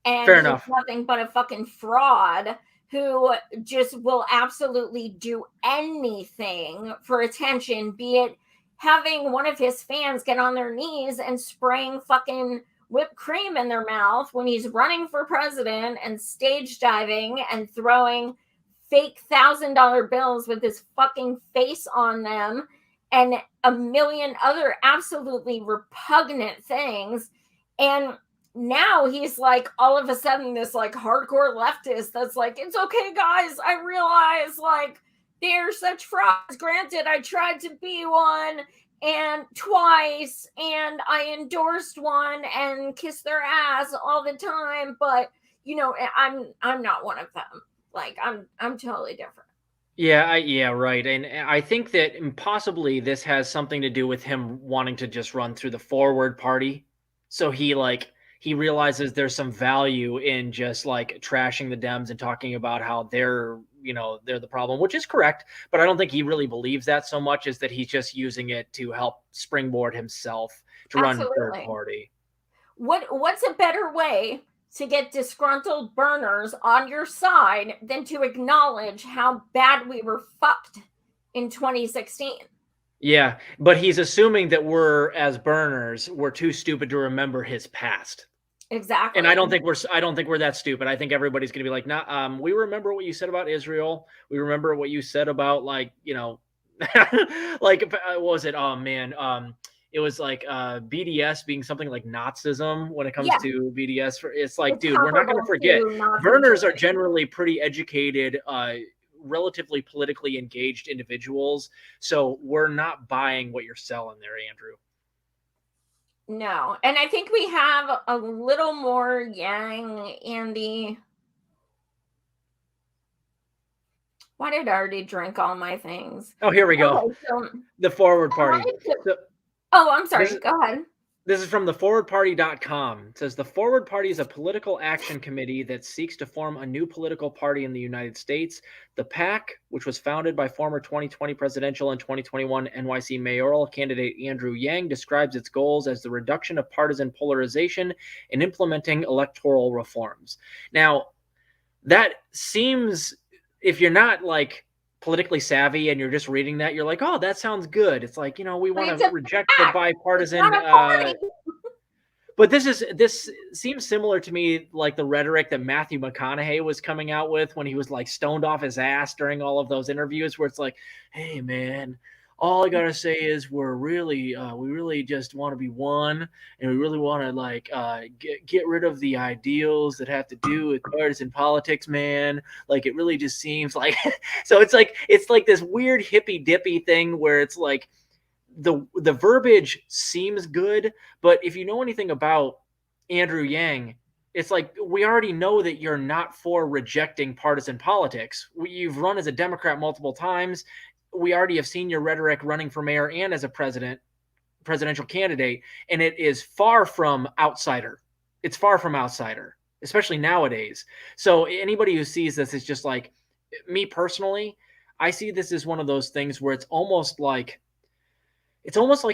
And Fair he's enough. nothing but a fucking fraud who just will absolutely do anything for attention, be it having one of his fans get on their knees and spraying fucking whipped cream in their mouth when he's running for president and stage diving and throwing fake $1,000 bills with his fucking face on them and a million other absolutely repugnant things. And now he's like all of a sudden this like hardcore leftist that's like, it's okay, guys, I realize like they're such frauds. Granted, I tried to be one and twice, and I endorsed one and kissed their ass all the time, but you know, I'm not one of them. Like I'm totally different. Yeah, right. And I think that possibly this has something to do with him wanting to just run through the forward party. So he realizes there's some value in just like trashing the Dems and talking about how they're the problem, which is correct. But I don't think he really believes that so much as that he's just using it to help springboard himself to run third party. What's a better way to get disgruntled burners on your side than to acknowledge how bad we were fucked in 2016? Yeah, but he's assuming that we're too stupid to remember his past. Exactly. And I don't think we're that stupid. I think everybody's going to be like, nah, we remember what you said about Israel. We remember what you said about like, like what was it? Oh man. It was like BDS being something like Nazism when it comes to BDS. It's like, dude, we're not going to forget. Burners are generally pretty educated, relatively politically engaged individuals. So we're not buying what you're selling there, Andrew. No. And I think we have a little more yang in the... Why did I already drink all my things? Oh, here we go. Okay, so the forward party. I'm sorry. Go ahead. This is from theforwardparty.com. It says the Forward Party is a political action committee that seeks to form a new political party in the United States. The PAC, which was founded by former 2020 presidential and 2021 NYC mayoral candidate Andrew Yang, describes its goals as the reduction of partisan polarization and implementing electoral reforms. Now, that seems, if you're not like politically savvy and you're just reading that, you're like, oh, that sounds good. It's like, we want to reject the bipartisan. But this seems similar to me, like the rhetoric that Matthew McConaughey was coming out with when he was like stoned off his ass during all of those interviews, where it's like, hey man, all I gotta say is we really just want to be one, and we really want to like get rid of the ideals that have to do with partisan politics, man. Like it really just seems like so it's like this weird hippy dippy thing where it's like the verbiage seems good, but if you know anything about Andrew Yang, it's like we already know that you're not for rejecting partisan politics. You've run as a Democrat multiple times. We already have seen your rhetoric running for mayor and as a presidential candidate, and it is far from outsider. It's far from outsider, especially nowadays. So anybody who sees this is just like, me personally, I see this as one of those things where it's almost like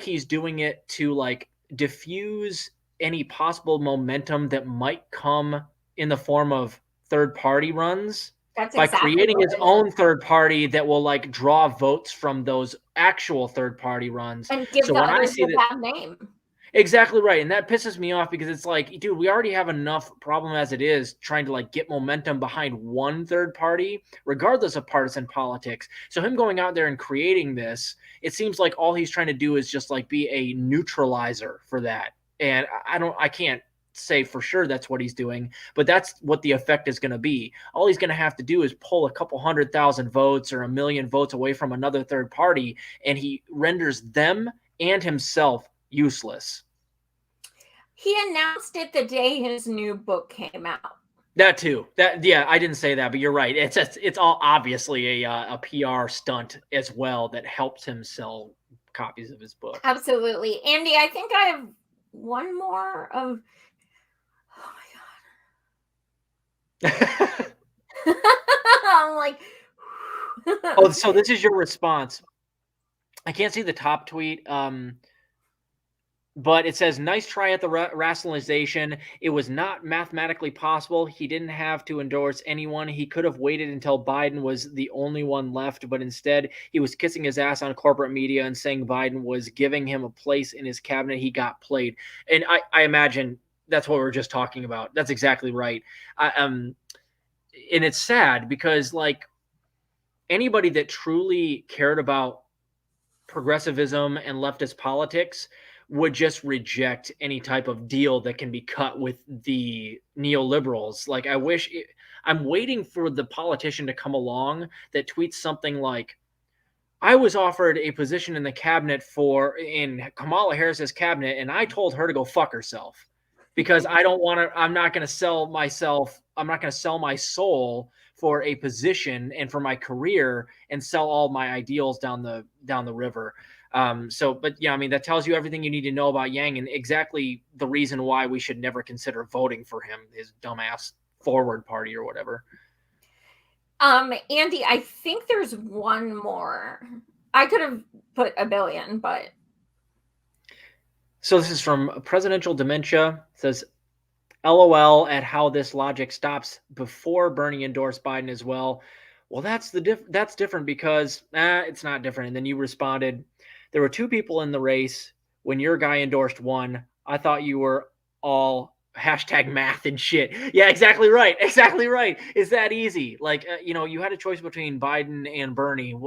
he's doing it to like diffuse any possible momentum that might come in the form of third party runs. That's by creating his own third party that will like draw votes from those actual third party runs. And give the others a bad name. Exactly right. And that pisses me off because it's like, dude, we already have enough problem as it is trying to like get momentum behind one third party, regardless of partisan politics. So him going out there and creating this, it seems like all he's trying to do is just like be a neutralizer for that. And I can't say for sure that's what he's doing, but that's what the effect is going to be. All he's going to have to do is pull a couple 100,000 votes or 1 million votes away from another third party, and he renders them and himself useless. He announced it the day his new book came out. That too. I didn't say that, but you're right. It's all obviously a PR stunt as well that helps him sell copies of his book. Absolutely. Andy, I think I have one more of, oh my God. I'm like, oh, so this is your response. I can't see the top tweet. But it says, nice try at the rationalization. It was not mathematically possible. He didn't have to endorse anyone. He could have waited until Biden was the only one left, but instead he was kissing his ass on corporate media and saying Biden was giving him a place in his cabinet. He got played. And I imagine that's what we were just talking about. That's exactly right. And it's sad because, like, anybody that truly cared about progressivism and leftist politics would just reject any type of deal that can be cut with the neoliberals. Like, I'm waiting for the politician to come along that tweets something like, I was offered a position in the cabinet in Kamala Harris's cabinet, and I told her to go fuck herself because I'm not going to sell my soul for a position and for my career and sell all my ideals down the river. But yeah, I mean, that tells you everything you need to know about Yang and exactly the reason why we should never consider voting for him, his dumbass forward party or whatever. Andy, I think there's one more. I could have put a billion, but. So this is from Presidential Dementia. It says, LOL at how this logic stops before Bernie endorsed Biden as well. Well, that's different because it's not different. And then you responded, there were two people in the race. When your guy endorsed one, I thought you were all #math and shit. Yeah, exactly right. Exactly right. It's that easy. Like, you had a choice between Biden and Bernie.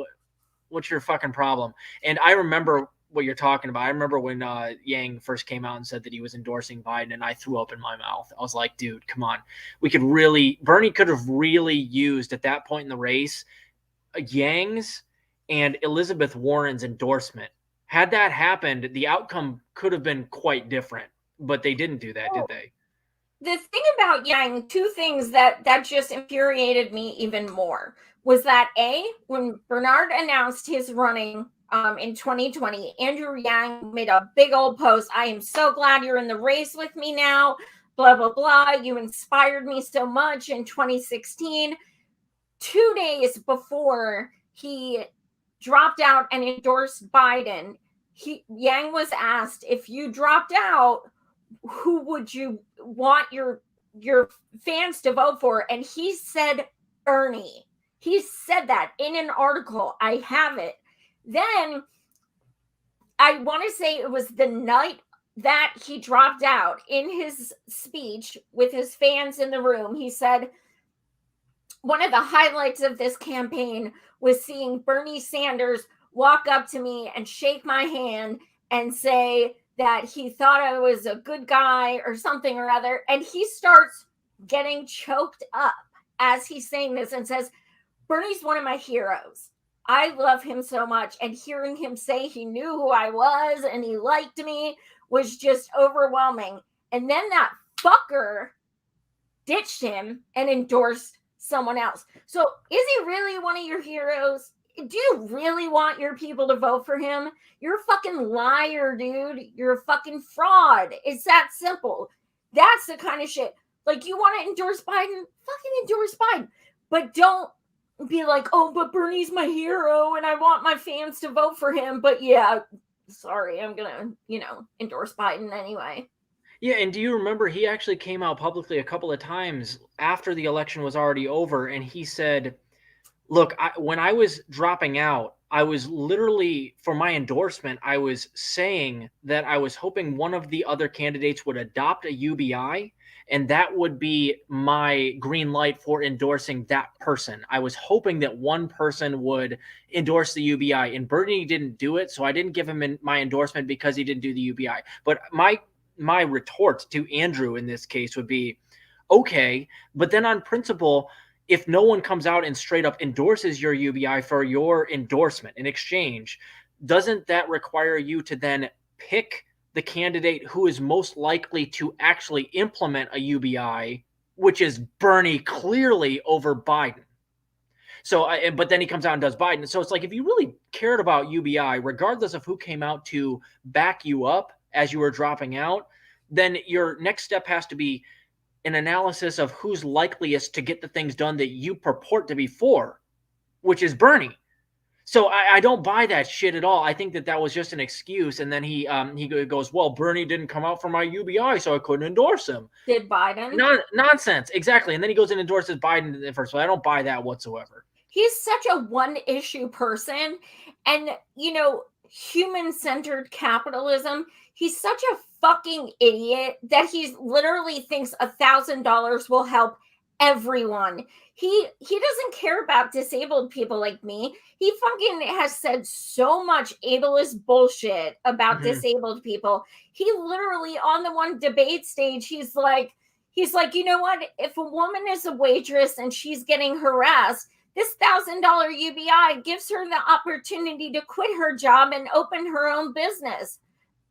What's your fucking problem? And I remember what you're talking about. I remember when Yang first came out and said that he was endorsing Biden, and I threw up in my mouth. I was like, dude, come on. Bernie could have really used at that point in the race Yang's and Elizabeth Warren's endorsement. Had that happened, the outcome could have been quite different, but they didn't do that, did they? The thing about Yang, two things that just infuriated me even more was that when Bernard announced his running in 2020, Andrew Yang made a big old post. I am so glad you're in the race with me now, blah, blah, blah. You inspired me so much in 2016. 2 days before he dropped out and endorsed Biden, Yang was asked, if you dropped out, who would you want your fans to vote for? And he said Bernie. He said that in an article. I have it. Then I want to say it was the night that he dropped out. In his speech with his fans in the room, he said, one of the highlights of this campaign was seeing Bernie Sanders walk up to me and shake my hand and say that he thought I was a good guy or something or other. And he starts getting choked up as he's saying this and says, Bernie's one of my heroes. I love him so much. And hearing him say he knew who I was and he liked me was just overwhelming. And then that fucker ditched him and endorsed someone else. So is he really one of your heroes? Do you really want your people to vote for him? You're a fucking liar, dude. You're a fucking fraud. It's that simple. That's the kind of shit. Like, you want to endorse Biden? Fucking endorse Biden. But don't be like, oh, but Bernie's my hero and I want my fans to vote for him. But yeah, sorry, I'm going to, endorse Biden anyway. Yeah, and do you remember he actually came out publicly a couple of times after the election was already over, and he said, look, when I was dropping out, I was literally, for my endorsement, I was saying that I was hoping one of the other candidates would adopt a UBI, and that would be my green light for endorsing that person. I was hoping that one person would endorse the UBI, and Bernie didn't do it, so I didn't give him my endorsement because he didn't do the UBI. But my retort to Andrew in this case would be, okay, but then on principle, if no one comes out and straight up endorses your UBI for your endorsement in exchange, doesn't that require you to then pick the candidate who is most likely to actually implement a UBI which is Bernie clearly over Biden. So, but then he comes out and does Biden. So it's like, if you really cared about UBI, regardless of who came out to back you up as you were dropping out, then your next step has to be an analysis of who's likeliest to get the things done that you purport to be for, which is Bernie. So I don't buy that shit at all. I think that was just an excuse. And then he goes, well, Bernie didn't come out for my UBI, so I couldn't endorse him. Did Biden? Nonsense. Exactly. And then he goes and endorses Biden in the first place. I don't buy that whatsoever. He's such a one-issue person. And, human-centered capitalism, he's such a fucking idiot that he literally thinks $1,000 will help everyone. He doesn't care about disabled people like me. He fucking has said so much ableist bullshit about disabled people. He literally, on the one debate stage, he's like, you know what? If a woman is a waitress and she's getting harassed, this $1,000 UBI gives her the opportunity to quit her job and open her own business.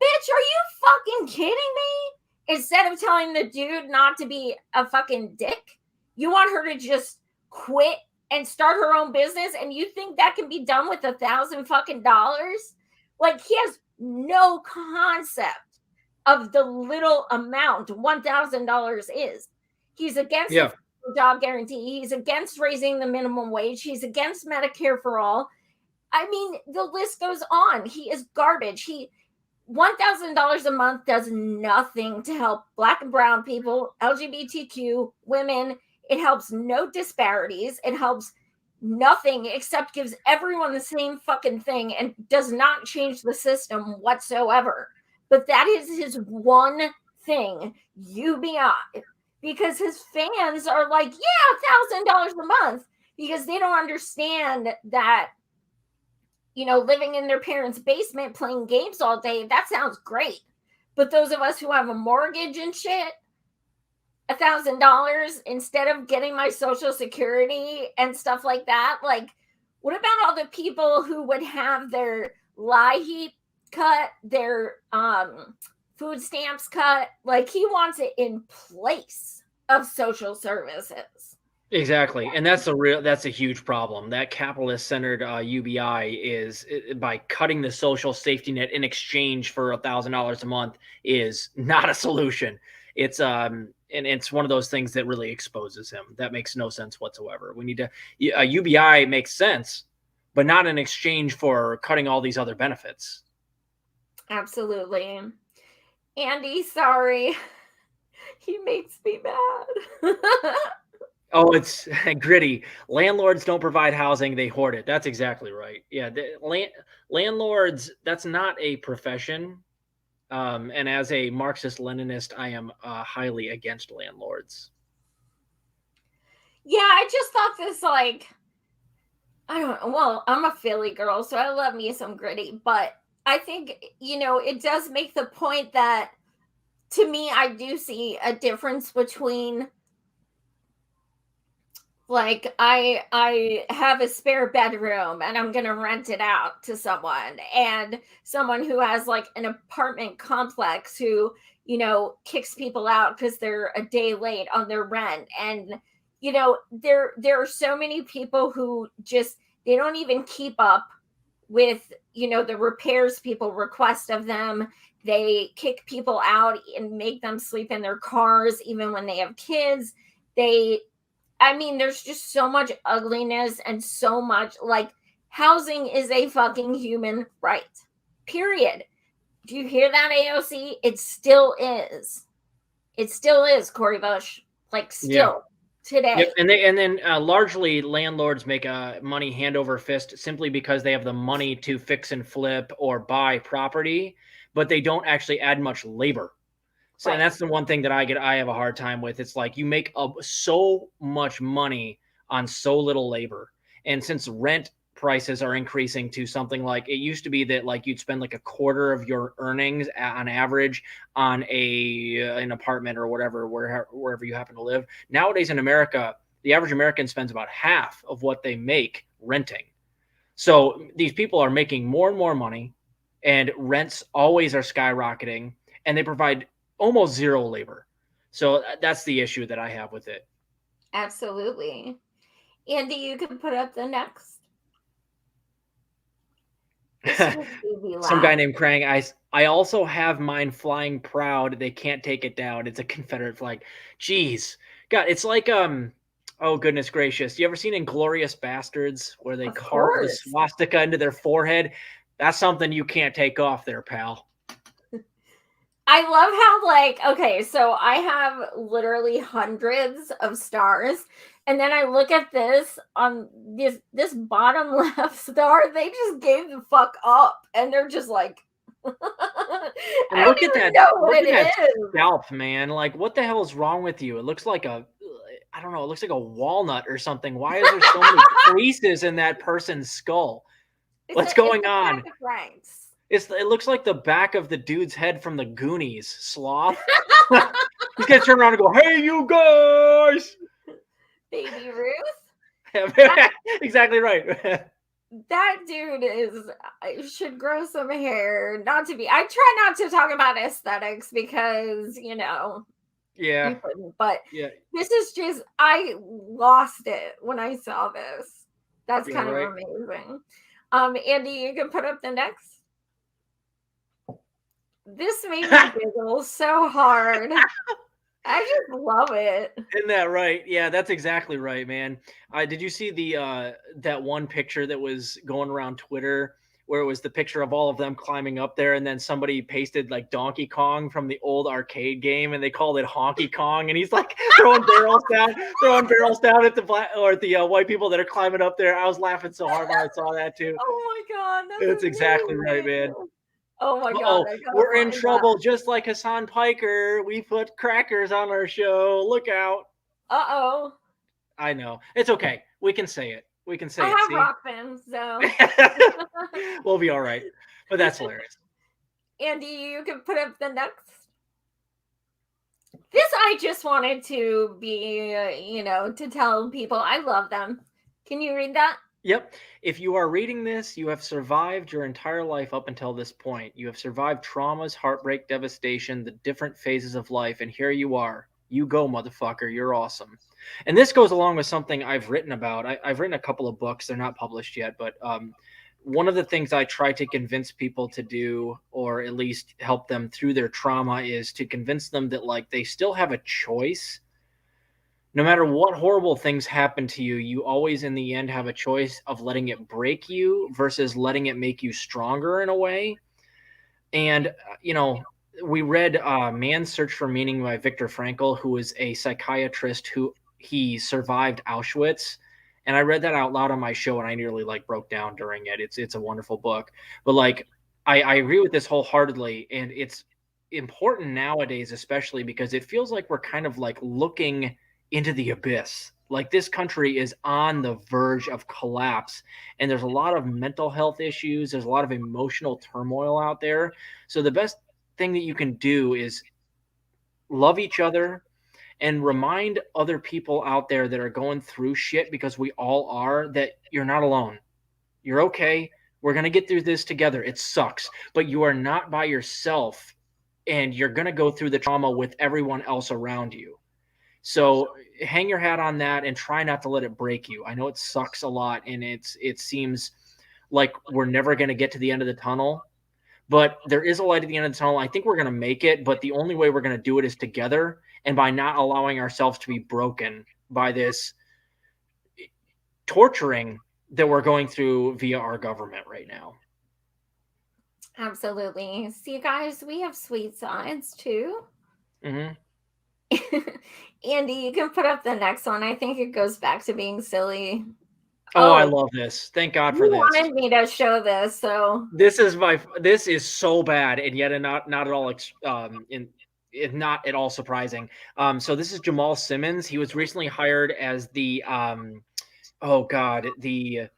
Bitch, are you fucking kidding me? Instead of telling the dude not to be a fucking dick, you want her to just quit and start her own business, and you think that can be done with $1,000 fucking dollars? Like, he has no concept of the little amount $1,000 is. He's against the job guarantee. He's against raising the minimum wage. He's against Medicare for all. I mean, the list goes on. He is garbage. $1,000 a month does nothing to help Black and brown people, LGBTQ, women. It helps no disparities. It helps nothing except gives everyone the same fucking thing and does not change the system whatsoever. But that is his one thing, UBI, because his fans are like, yeah, $1,000 a month, because they don't understand that, living in their parents' basement playing games all day, that sounds great. But those of us who have a mortgage and shit, $1,000 instead of getting my Social Security and stuff like that. Like, what about all the people who would have their LIHEAP cut, their food stamps cut? Like, he wants it in place of social services. Exactly. And that's a huge problem. That capitalist-centered UBI is, by cutting the social safety net in exchange for $1,000 a month, is not a solution. It's and it's one of those things that really exposes him. That makes no sense whatsoever. We need to, a UBI makes sense, but not in exchange for cutting all these other benefits. Absolutely. Andy, sorry. He makes me mad. Oh, it's gritty. Landlords don't provide housing, they hoard it. That's exactly right. Yeah, landlords, that's not a profession. And as a Marxist-Leninist, I am highly against landlords. Yeah, I just thought this, I'm a Philly girl, so I love me some gritty, but I think, it does make the point that, to me, I do see a difference between, I have a spare bedroom and I'm going to rent it out to someone, and someone who has an apartment complex who, kicks people out because they're a day late on their rent. And, there are so many people who they don't even keep up with, the repairs people request of them. They kick people out and make them sleep in their cars, even when they have kids. There's just so much ugliness and so much, housing is a fucking human right, period. Do you hear that, AOC? It still is. It still is, Cory Bush. Today. Yep. And then largely landlords make money hand over fist simply because they have the money to fix and flip or buy property, but they don't actually add much labor. So, and that's the one thing that I have a hard time with. It's like, you make so much money on so little labor. And since rent prices are increasing to something like, it used to be that you'd spend a quarter of your earnings on average on an apartment or whatever, wherever you happen to live. Nowadays in America, the average American spends about half of what they make renting. So these people are making more and more money, and rents always are skyrocketing, and they provide almost zero labor. So that's the issue that I have with it. Absolutely. Andy, you can put up the next. Some guy named Krang. I also have mine flying proud. They can't take it down. It's a Confederate flag. Jeez, God, it's like Oh goodness gracious! You ever seen Inglorious Bastards where they carve the swastika into their forehead? That's something you can't take off there, pal. I love how, like, okay, so I have literally hundreds of stars, and then I look at this on this bottom left star. They just gave the fuck up, and they're just like, I don't even know what it is. Scalp, man. Like, what the hell is wrong with you? It looks like I don't know. It looks like a walnut or something. Why is there so many creases in that person's skull? What's going on? It looks like the back of the dude's head from the Goonies, Sloth. He's gonna turn around and go, "Hey, you guys!" Baby Ruth. Exactly right. That dude should grow some hair. Not to be. I try not to talk about aesthetics because Yeah. But yeah. This is just. I lost it when I saw this. That's kind of amazing. Andy, you can put up the next. This made me giggle so hard. I just love it. Isn't that right? Yeah, that's exactly right, man. Did you see that one picture that was going around Twitter where it was the picture of all of them climbing up there, and then somebody pasted like Donkey Kong from the old arcade game, and they called it Honky Kong, and he's like throwing barrels down at the white people that are climbing up there. I was laughing so hard when I saw that too. Oh my god, that's exactly right, man. Oh my god, we're in trouble, just like Hassan Piker. We put crackers on our show. Look out. Uh-oh. I know. It's okay. We can say it. We can say I it. have rock fans, so we'll be all right. But that's hilarious. Andy, you can put up the next. This I just wanted to be, to tell people I love them. Can you read that? Yep. If you are reading this, you have survived your entire life up until this point. You have survived traumas, heartbreak, devastation, the different phases of life, and here you are. You go, motherfucker. You're awesome. And this goes along with something I've written about. I've written a couple of books. They're not published yet, but one of the things I try to convince people to do, or at least help them through their trauma, is to convince them that like they still have a choice. No matter what horrible things happen to you, you always in the end have a choice of letting it break you versus letting it make you stronger in a way. And, we read Man's Search for Meaning by Viktor Frankl, who is a psychiatrist he survived Auschwitz. And I read that out loud on my show, and I nearly broke down during it. It's a wonderful book. But I agree with this wholeheartedly. And it's important nowadays, especially because it feels like we're kind of looking into the abyss. Like this country is on the verge of collapse, and there's a lot of mental health issues. There's a lot of emotional turmoil out there. So the best thing that you can do is love each other and remind other people out there that are going through shit, because we all are, that you're not alone. You're okay. We're going to get through this together. It sucks, but you are not by yourself, and you're going to go through the trauma with everyone else around you. So hang your hat on that and try not to let it break you. I know it sucks a lot, and it seems like we're never going to get to the end of the tunnel, but there is a light at the end of the tunnel. I think we're going to make it, but the only way we're going to do it is together and by not allowing ourselves to be broken by this torturing that we're going through via our government right now. Absolutely. See, guys, we have sweet sides too. Mm-hmm. Andy, you can put up the next one. I think it goes back to being silly. Oh, I love this. Thank God for this. You wanted me to show this, so this is so bad, and yet not at all not at all surprising. So this is Jamal Simmons. He was recently hired as the the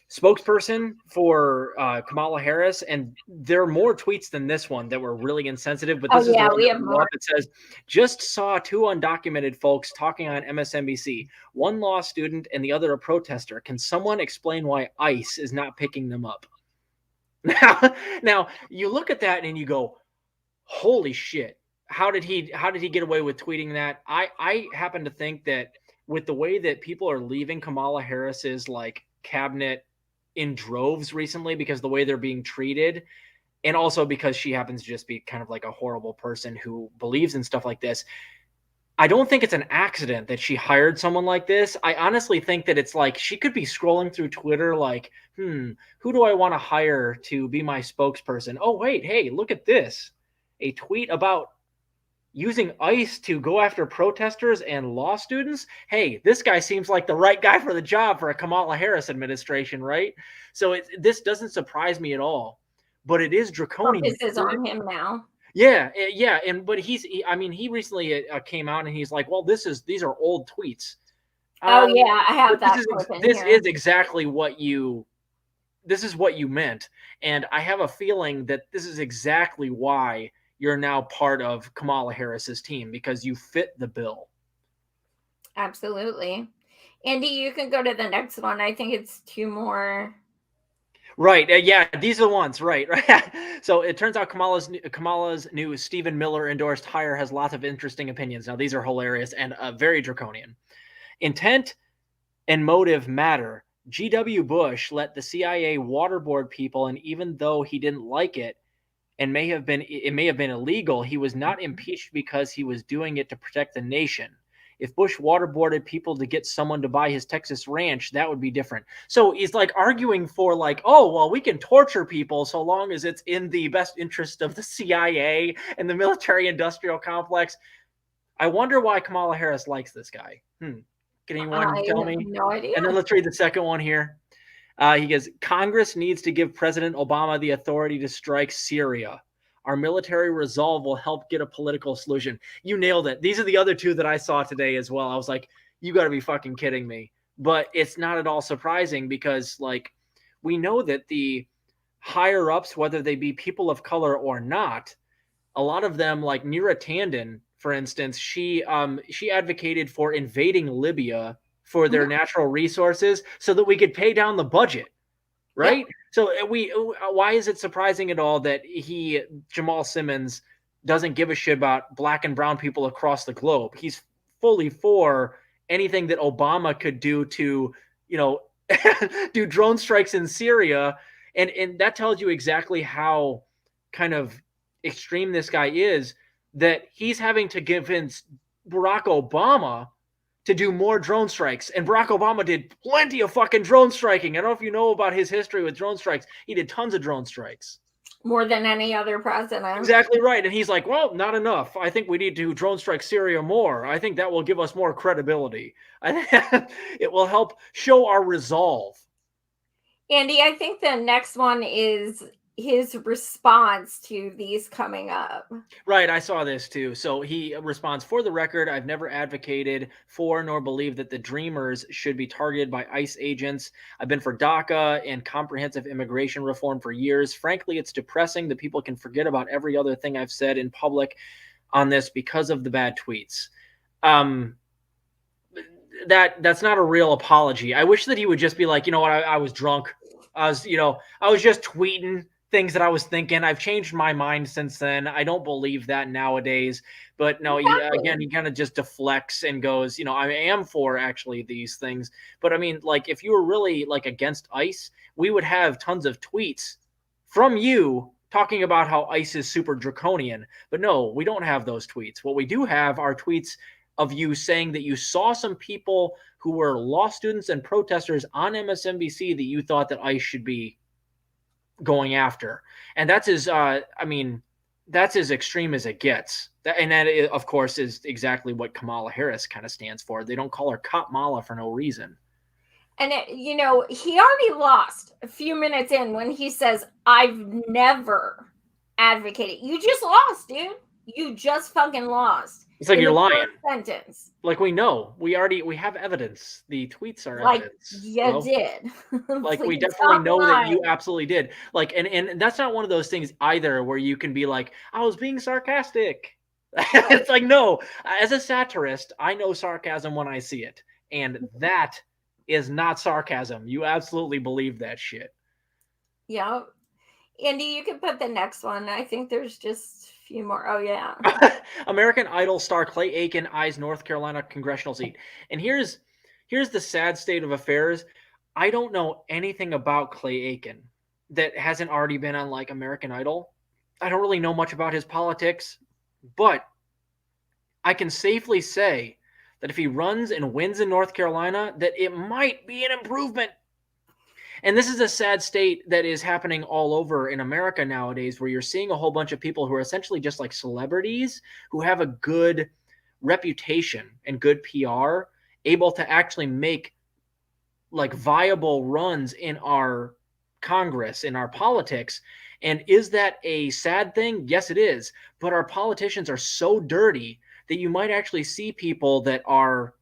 spokesperson for Kamala Harris, and there are more tweets than this one that were really insensitive, but this we have more. It says, just saw two undocumented folks talking on MSNBC, one law student and the other a protester. Can someone explain why ICE is not picking them up? Now you look at that and you go, holy shit. how did he get away with tweeting that? I happen to think that with the way that people are leaving Kamala Harris's like cabinet in droves recently because the way they're being treated, and also because she happens to just be kind of like a horrible person who believes in stuff like this. I don't think it's an accident that she hired someone like this. I honestly think that it's like she could be scrolling through Twitter like, who do I want to hire to be my spokesperson? Oh, wait, hey, look at this. A tweet about using ICE to go after protesters and law students. Hey, this guy seems like the right guy for the job for a Kamala Harris administration, right? So this doesn't surprise me at all, but it is draconian. Focus is on him now. Yeah, but he recently came out and he's like, well, these are old tweets. Oh yeah, I have that. This is exactly what you meant, and I have a feeling that this is exactly why you're now part of Kamala Harris's team, because you fit the bill. Absolutely. Andy, you can go to the next one. I think it's 2 more. Right. Yeah, these are the ones. Right. So it turns out Kamala's new Stephen Miller endorsed hire has lots of interesting opinions. Now, these are hilarious and very draconian. Intent and motive matter. G.W. Bush let the CIA waterboard people, and even though he didn't like it, and it may have been illegal, he was not impeached because he was doing it to protect the nation. If Bush waterboarded people to get someone to buy his Texas ranch, that would be different. So he's like arguing for like, oh, well, we can torture people so long as it's in the best interest of the CIA and the military industrial complex. I wonder why Kamala Harris likes this guy. Can anyone tell me? No idea. And then let's read the second one here. He goes, Congress needs to give President Obama the authority to strike Syria. Our military resolve will help get a political solution. You nailed it. These are the other 2 that I saw today as well. I was like, you got to be fucking kidding me. But it's not at all surprising because, like, we know that the higher ups, whether they be people of color or not, a lot of them, like Neera Tanden, for instance, she advocated for invading Libya for their natural resources so that we could pay down the budget. Right. Yeah. So why is it surprising at all that Jamal Simmons doesn't give a shit about black and brown people across the globe? He's fully for anything that Obama could do to, do drone strikes in Syria. And that tells you exactly how kind of extreme this guy is, that he's having to convince Barack Obama to do more drone strikes. And Barack Obama did plenty of fucking drone striking. I don't know if you know about his history with drone strikes. He did tons of drone strikes. More than any other president. Exactly right. And he's like, well, not enough. I think we need to drone strike Syria more. I think that will give us more credibility. It will help show our resolve. Andy, I think the next one is his response to these coming up. Right, I saw this too. So he responds, for the record, I've never advocated for nor believed that the Dreamers should be targeted by ICE agents. I've been for DACA and comprehensive immigration reform for years. Frankly, it's depressing that people can forget about every other thing I've said in public on this because of the bad tweets. That's not a real apology. I wish that he would just be like, you know what, I was drunk. I was just tweeting things that I was thinking. I've changed my mind since then. I don't believe that nowadays. But no, he kind of just deflects and goes, I am for actually these things. But I mean, like, if you were really like against ICE, we would have tons of tweets from you talking about how ICE is super draconian. But no, we don't have those tweets. What we do have are tweets of you saying that you saw some people who were law students and protesters on MSNBC that you thought that ICE should be going after. And that's that's as extreme as it gets. And that, of course, is exactly what Kamala Harris kind of stands for. They don't call her Cop Mala for no reason. And, he already lost a few minutes in when he says, I've never advocated. You just lost, dude. You just fucking lost. It's like you're lying. Sentence. Like, we know. We have evidence. The tweets are like, evidence. You did. Like, we definitely know that you absolutely did. Like, and that's not one of those things either where you can be like, I was being sarcastic. It's like, no. As a satirist, I know sarcasm when I see it. And that is not sarcasm. You absolutely believe that shit. Yeah. Andy, you can put the next one. I think there's just few more. Oh, yeah. American Idol star Clay Aiken eyes North Carolina congressional seat. And here's the sad state of affairs. I don't know anything about Clay Aiken that hasn't already been on like American Idol. I don't really know much about his politics, but I can safely say that if he runs and wins in North Carolina, that it might be an improvement. And this is a sad state that is happening all over in America nowadays, where you're seeing a whole bunch of people who are essentially just like celebrities who have a good reputation and good PR, able to actually make like viable runs in our Congress, in our politics. And is that a sad thing? Yes, it is. But our politicians are so dirty that you might actually see people that are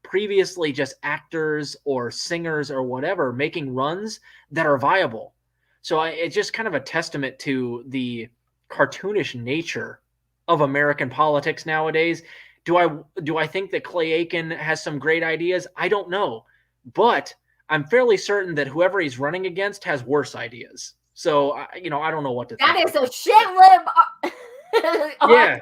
previously just actors or singers or whatever making runs that are viable. So it's just kind of a testament to the cartoonish nature of American politics nowadays. Do I think that Clay Aiken has some great ideas? I don't know, but I'm fairly certain that whoever he's running against has worse ideas. So I don't know what to think. That is a shit lib. Yeah,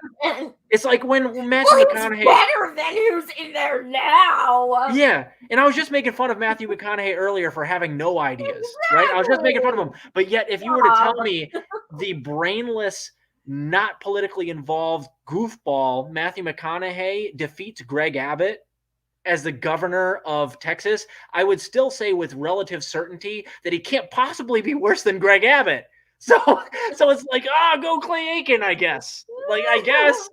it's like when Matthew McConaughey better than who's in there now. Yeah, and I was just making fun of Matthew McConaughey earlier for having no ideas, right? I was just making fun of him. But yet, if you were to tell me the brainless, not politically involved goofball Matthew McConaughey defeats Greg Abbott as the governor of Texas, I would still say with relative certainty that he can't possibly be worse than Greg Abbott. So it's like, go Clay Aiken, I guess. Like, I guess.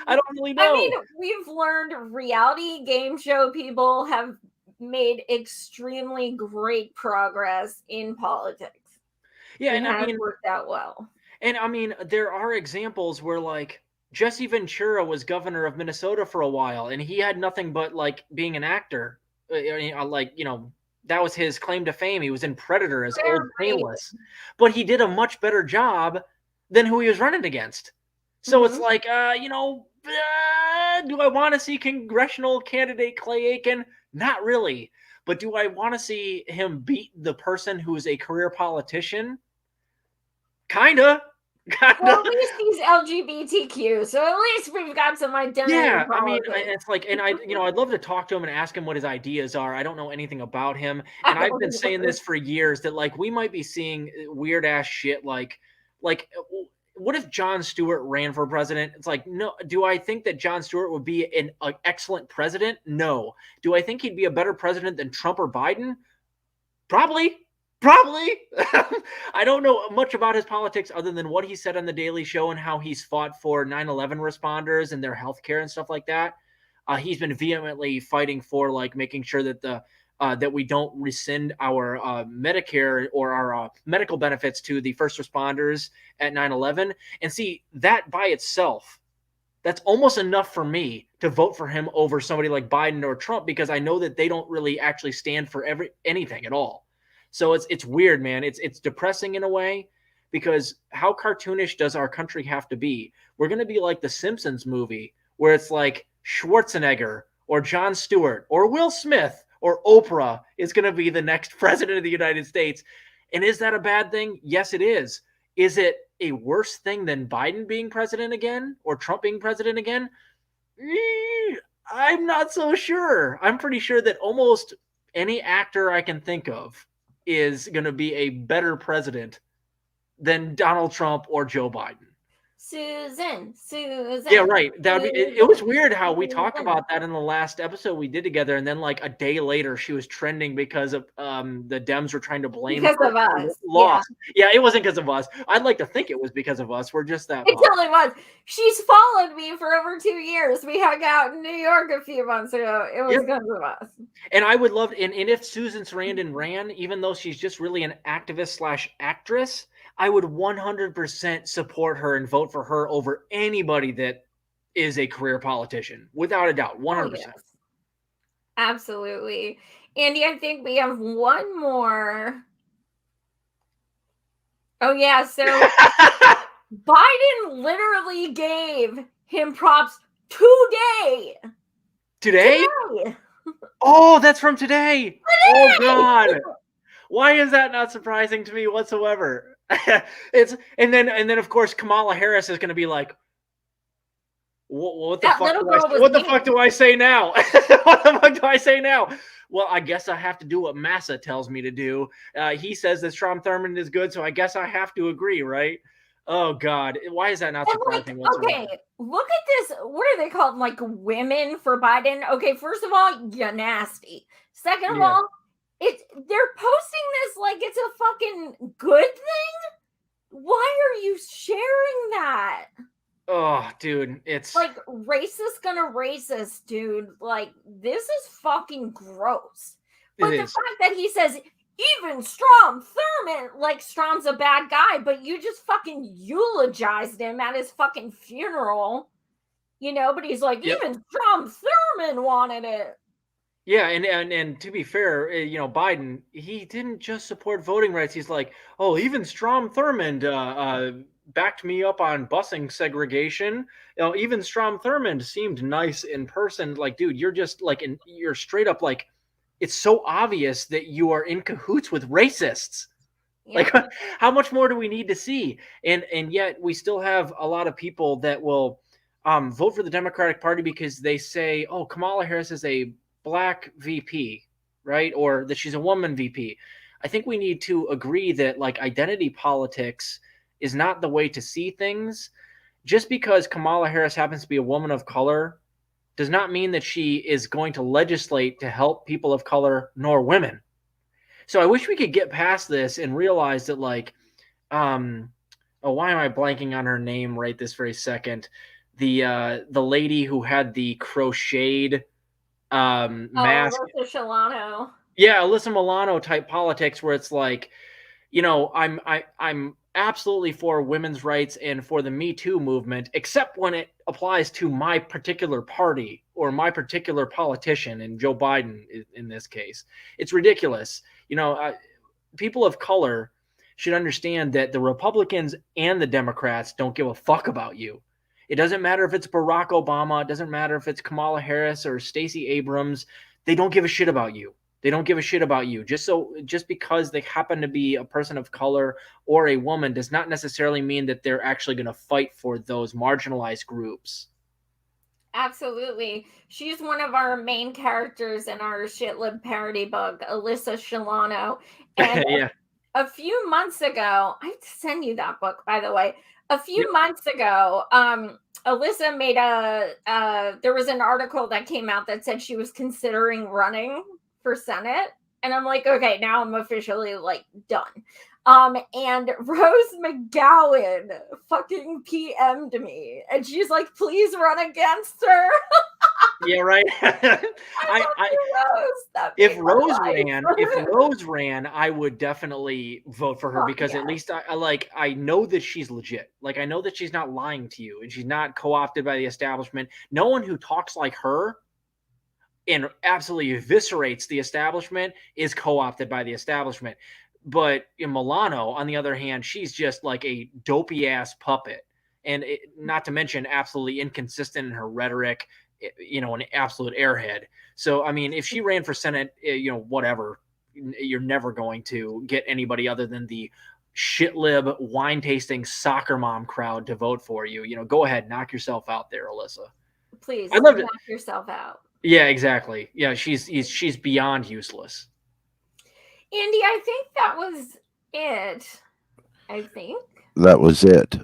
I don't really know. I mean, we've learned reality game show people have made extremely great progress in politics. Yeah, and I mean, worked out well. And I mean, there are examples where like Jesse Ventura was governor of Minnesota for a while, and he had nothing but like being an actor. That was his claim to fame. He was in Predator as Old Painless, but he did a much better job than who he was running against. So it's like, do I want to see congressional candidate Clay Aiken? Not really. But do I want to see him beat the person who is a career politician? Kinda. Well, at least he's LGBTQ, so at least we've got some identity. Yeah, I mean, it's like, and I'd love to talk to him and ask him what his ideas are. I don't know anything about him, and I've been saying this for years that like we might be seeing weird ass shit like what if Jon Stewart ran for president? It's like, no. Do I think that Jon Stewart would be an excellent president? No. Do I think he'd be a better president than Trump or Biden? Probably. I don't know much about his politics other than what he said on The Daily Show and how he's fought for 9/11 responders and their health care and stuff like that. He's been vehemently fighting for like making sure that that we don't rescind our Medicare or our medical benefits to the first responders at 9/11. And see, that by itself, that's almost enough for me to vote for him over somebody like Biden or Trump, because I know that they don't really actually stand for anything at all. So it's weird, man. It's depressing in a way, because how cartoonish does our country have to be? We're going to be like the Simpsons movie where it's like Schwarzenegger or Jon Stewart or Will Smith or Oprah is going to be the next president of the United States. And is that a bad thing? Yes, it is. Is it a worse thing than Biden being president again or Trump being president again? I'm not so sure. I'm pretty sure that almost any actor I can think of is going to be a better president than Donald Trump or Joe Biden. Susan. Yeah, right. It was weird how we talked about that in the last episode we did together, and then like a day later, she was trending because of the Dems were trying to blame because of us. Lost. Yeah, it wasn't because of us. I'd like to think it was because of us. We're just that. It totally was. She's followed me for over 2 years. We hung out in New York a few months ago. It was because of us. And I would love, and if Susan Sarandon ran, even though she's just really an activist/actress, I would 100% support her and vote for her over anybody that is a career politician, without a doubt, 100%. Oh, yes. Absolutely. Andy, I think we have one more. Oh, yeah. So Biden literally gave him props today. Today? Oh, that's from today. Oh, God. Why is that not surprising to me whatsoever? and then of course Kamala Harris is going to be like, what the That fuck little do I girl say? was What the me. fuck do I say now? What the fuck do I say now? Well, I guess I have to do what Massa tells me to do. He says that Strom Thurmond is good, so I guess I have to agree, right? Oh God, why is that not And like, surprising whatsoever? okay, look at this. What are they called? Like women for Biden? Okay, first of all, you're nasty. Second of Yeah. all, they're posting this like it's a fucking good thing. Why are you sharing that? Oh, dude, it's Like racist gonna racist, dude. Like this is fucking gross. it But the is. fact that he says even Strom Thurmond, like Strom's a bad guy, but you just fucking eulogized him at his fucking funeral, but he's like, Yep. even Strom Thurmond wanted it. Yeah, and to be fair, Biden, he didn't just support voting rights. He's like, oh, even Strom Thurmond backed me up on busing segregation. Even Strom Thurmond seemed nice in person. Like, dude, you're just like, you're straight up like, it's so obvious that you are in cahoots with racists. Yep. Like, how much more do we need to see? And yet we still have a lot of people that will vote for the Democratic Party because they say, oh, Kamala Harris is a black VP, right? Or that she's a woman VP. I think we need to agree that like identity politics is not the way to see things. Just because Kamala Harris happens to be a woman of color does not mean that she is going to legislate to help people of color nor women. So I wish we could get past this and realize that like why am I blanking on her name right this very second? The lady who had the crocheted mask. Alyssa Milano. Yeah, Alyssa Milano type politics where it's like, I'm absolutely for women's rights and for the Me Too movement, except when it applies to my particular party or my particular politician, and Joe Biden in this case. It's ridiculous. People of color should understand that the Republicans and the Democrats don't give a fuck about you. It doesn't matter if it's Barack Obama. It doesn't matter if it's Kamala Harris or Stacey Abrams. They don't give a shit about you. They don't give a shit about you. Just because they happen to be a person of color or a woman does not necessarily mean that they're actually going to fight for those marginalized groups. Absolutely. She's one of our main characters in our shitlib parody book, Alyssa Milano. And Yeah. a few months ago, I have to send you that book, by the way. A few Yep. months ago, Alyssa made there was an article that came out that said she was considering running for Senate. And I'm like, okay, now I'm officially like done. And Rose McGowan fucking PM'd me, and she's like, please run against her. Yeah, right. If Rose ran, I would definitely vote for her because at least I know that she's legit. Like I know that she's not lying to you and she's not co-opted by the establishment. No one who talks like her and absolutely eviscerates the establishment is co-opted by the establishment. But in Milano, on the other hand, she's just like a dopey ass puppet. And not to mention absolutely inconsistent in her rhetoric, an absolute airhead. So, I mean, if she ran for Senate, whatever, you're never going to get anybody other than the shitlib, wine tasting soccer mom crowd to vote for you. Go ahead, knock yourself out there, Alyssa. Please knock yourself out. Yeah, exactly. Yeah, she's beyond useless. Andy, I think that was it. I think that was it.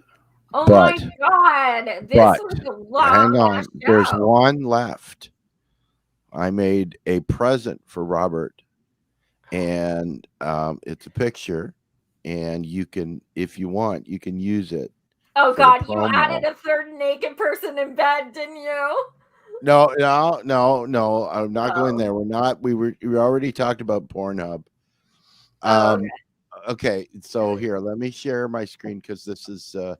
Oh my God! This was a long. Hang on, there's one left. I made a present for Robert, and it's a picture, and you can, if you want, you can use it. Oh God! You added a third naked person in bed, didn't you? No. I'm not going there. We're not. We already talked about Pornhub. Okay. So here, let me share my screen because this is a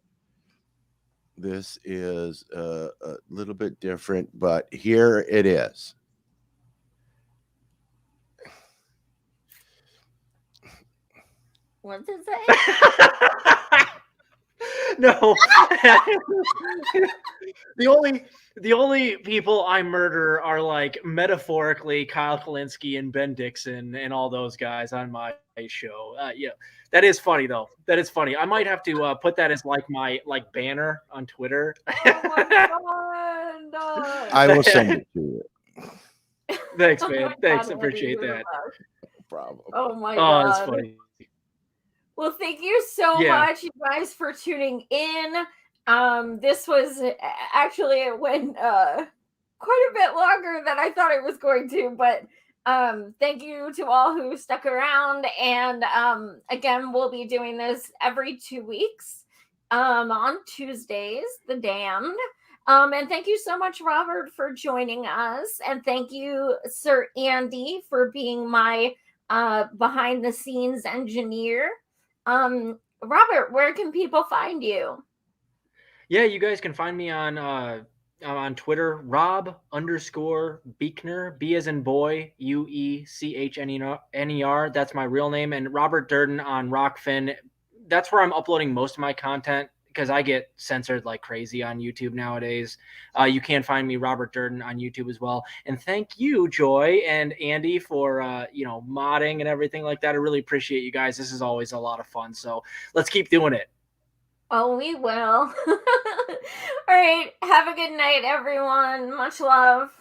little bit different, but here it is. What does it say? No. The only people I murder are like metaphorically Kyle Kalinske and Ben Dixon and all those guys on my show. That is funny though. That is funny. I might have to put that as like my banner on Twitter. Oh my god! No. I will send it to you. Thanks, Oh man. my Thanks. God, Appreciate Andy, you're that. the best. No problem. Oh my Oh, it's god! funny. Well, thank you so Yeah. much, you guys, for tuning in. This was actually it went quite a bit longer than I thought it was going to, but thank you to all who stuck around. And again, we'll be doing this every 2 weeks on Tuesdays, The Damned. And thank you so much, Robert, for joining us. And thank you, Sir Andy, for being my behind the scenes engineer. Robert, where can people find you? Yeah, you guys can find me on Twitter, Rob_Beekner, B as in boy, UECHNER. That's my real name. And Robert Durden on Rockfin. That's where I'm uploading most of my content because I get censored like crazy on YouTube nowadays. You can find me, Robert Durden, on YouTube as well. And thank you, Joy and Andy, for modding and everything like that. I really appreciate you guys. This is always a lot of fun. So let's keep doing it. Oh, we will. All right. Have a good night, everyone. Much love.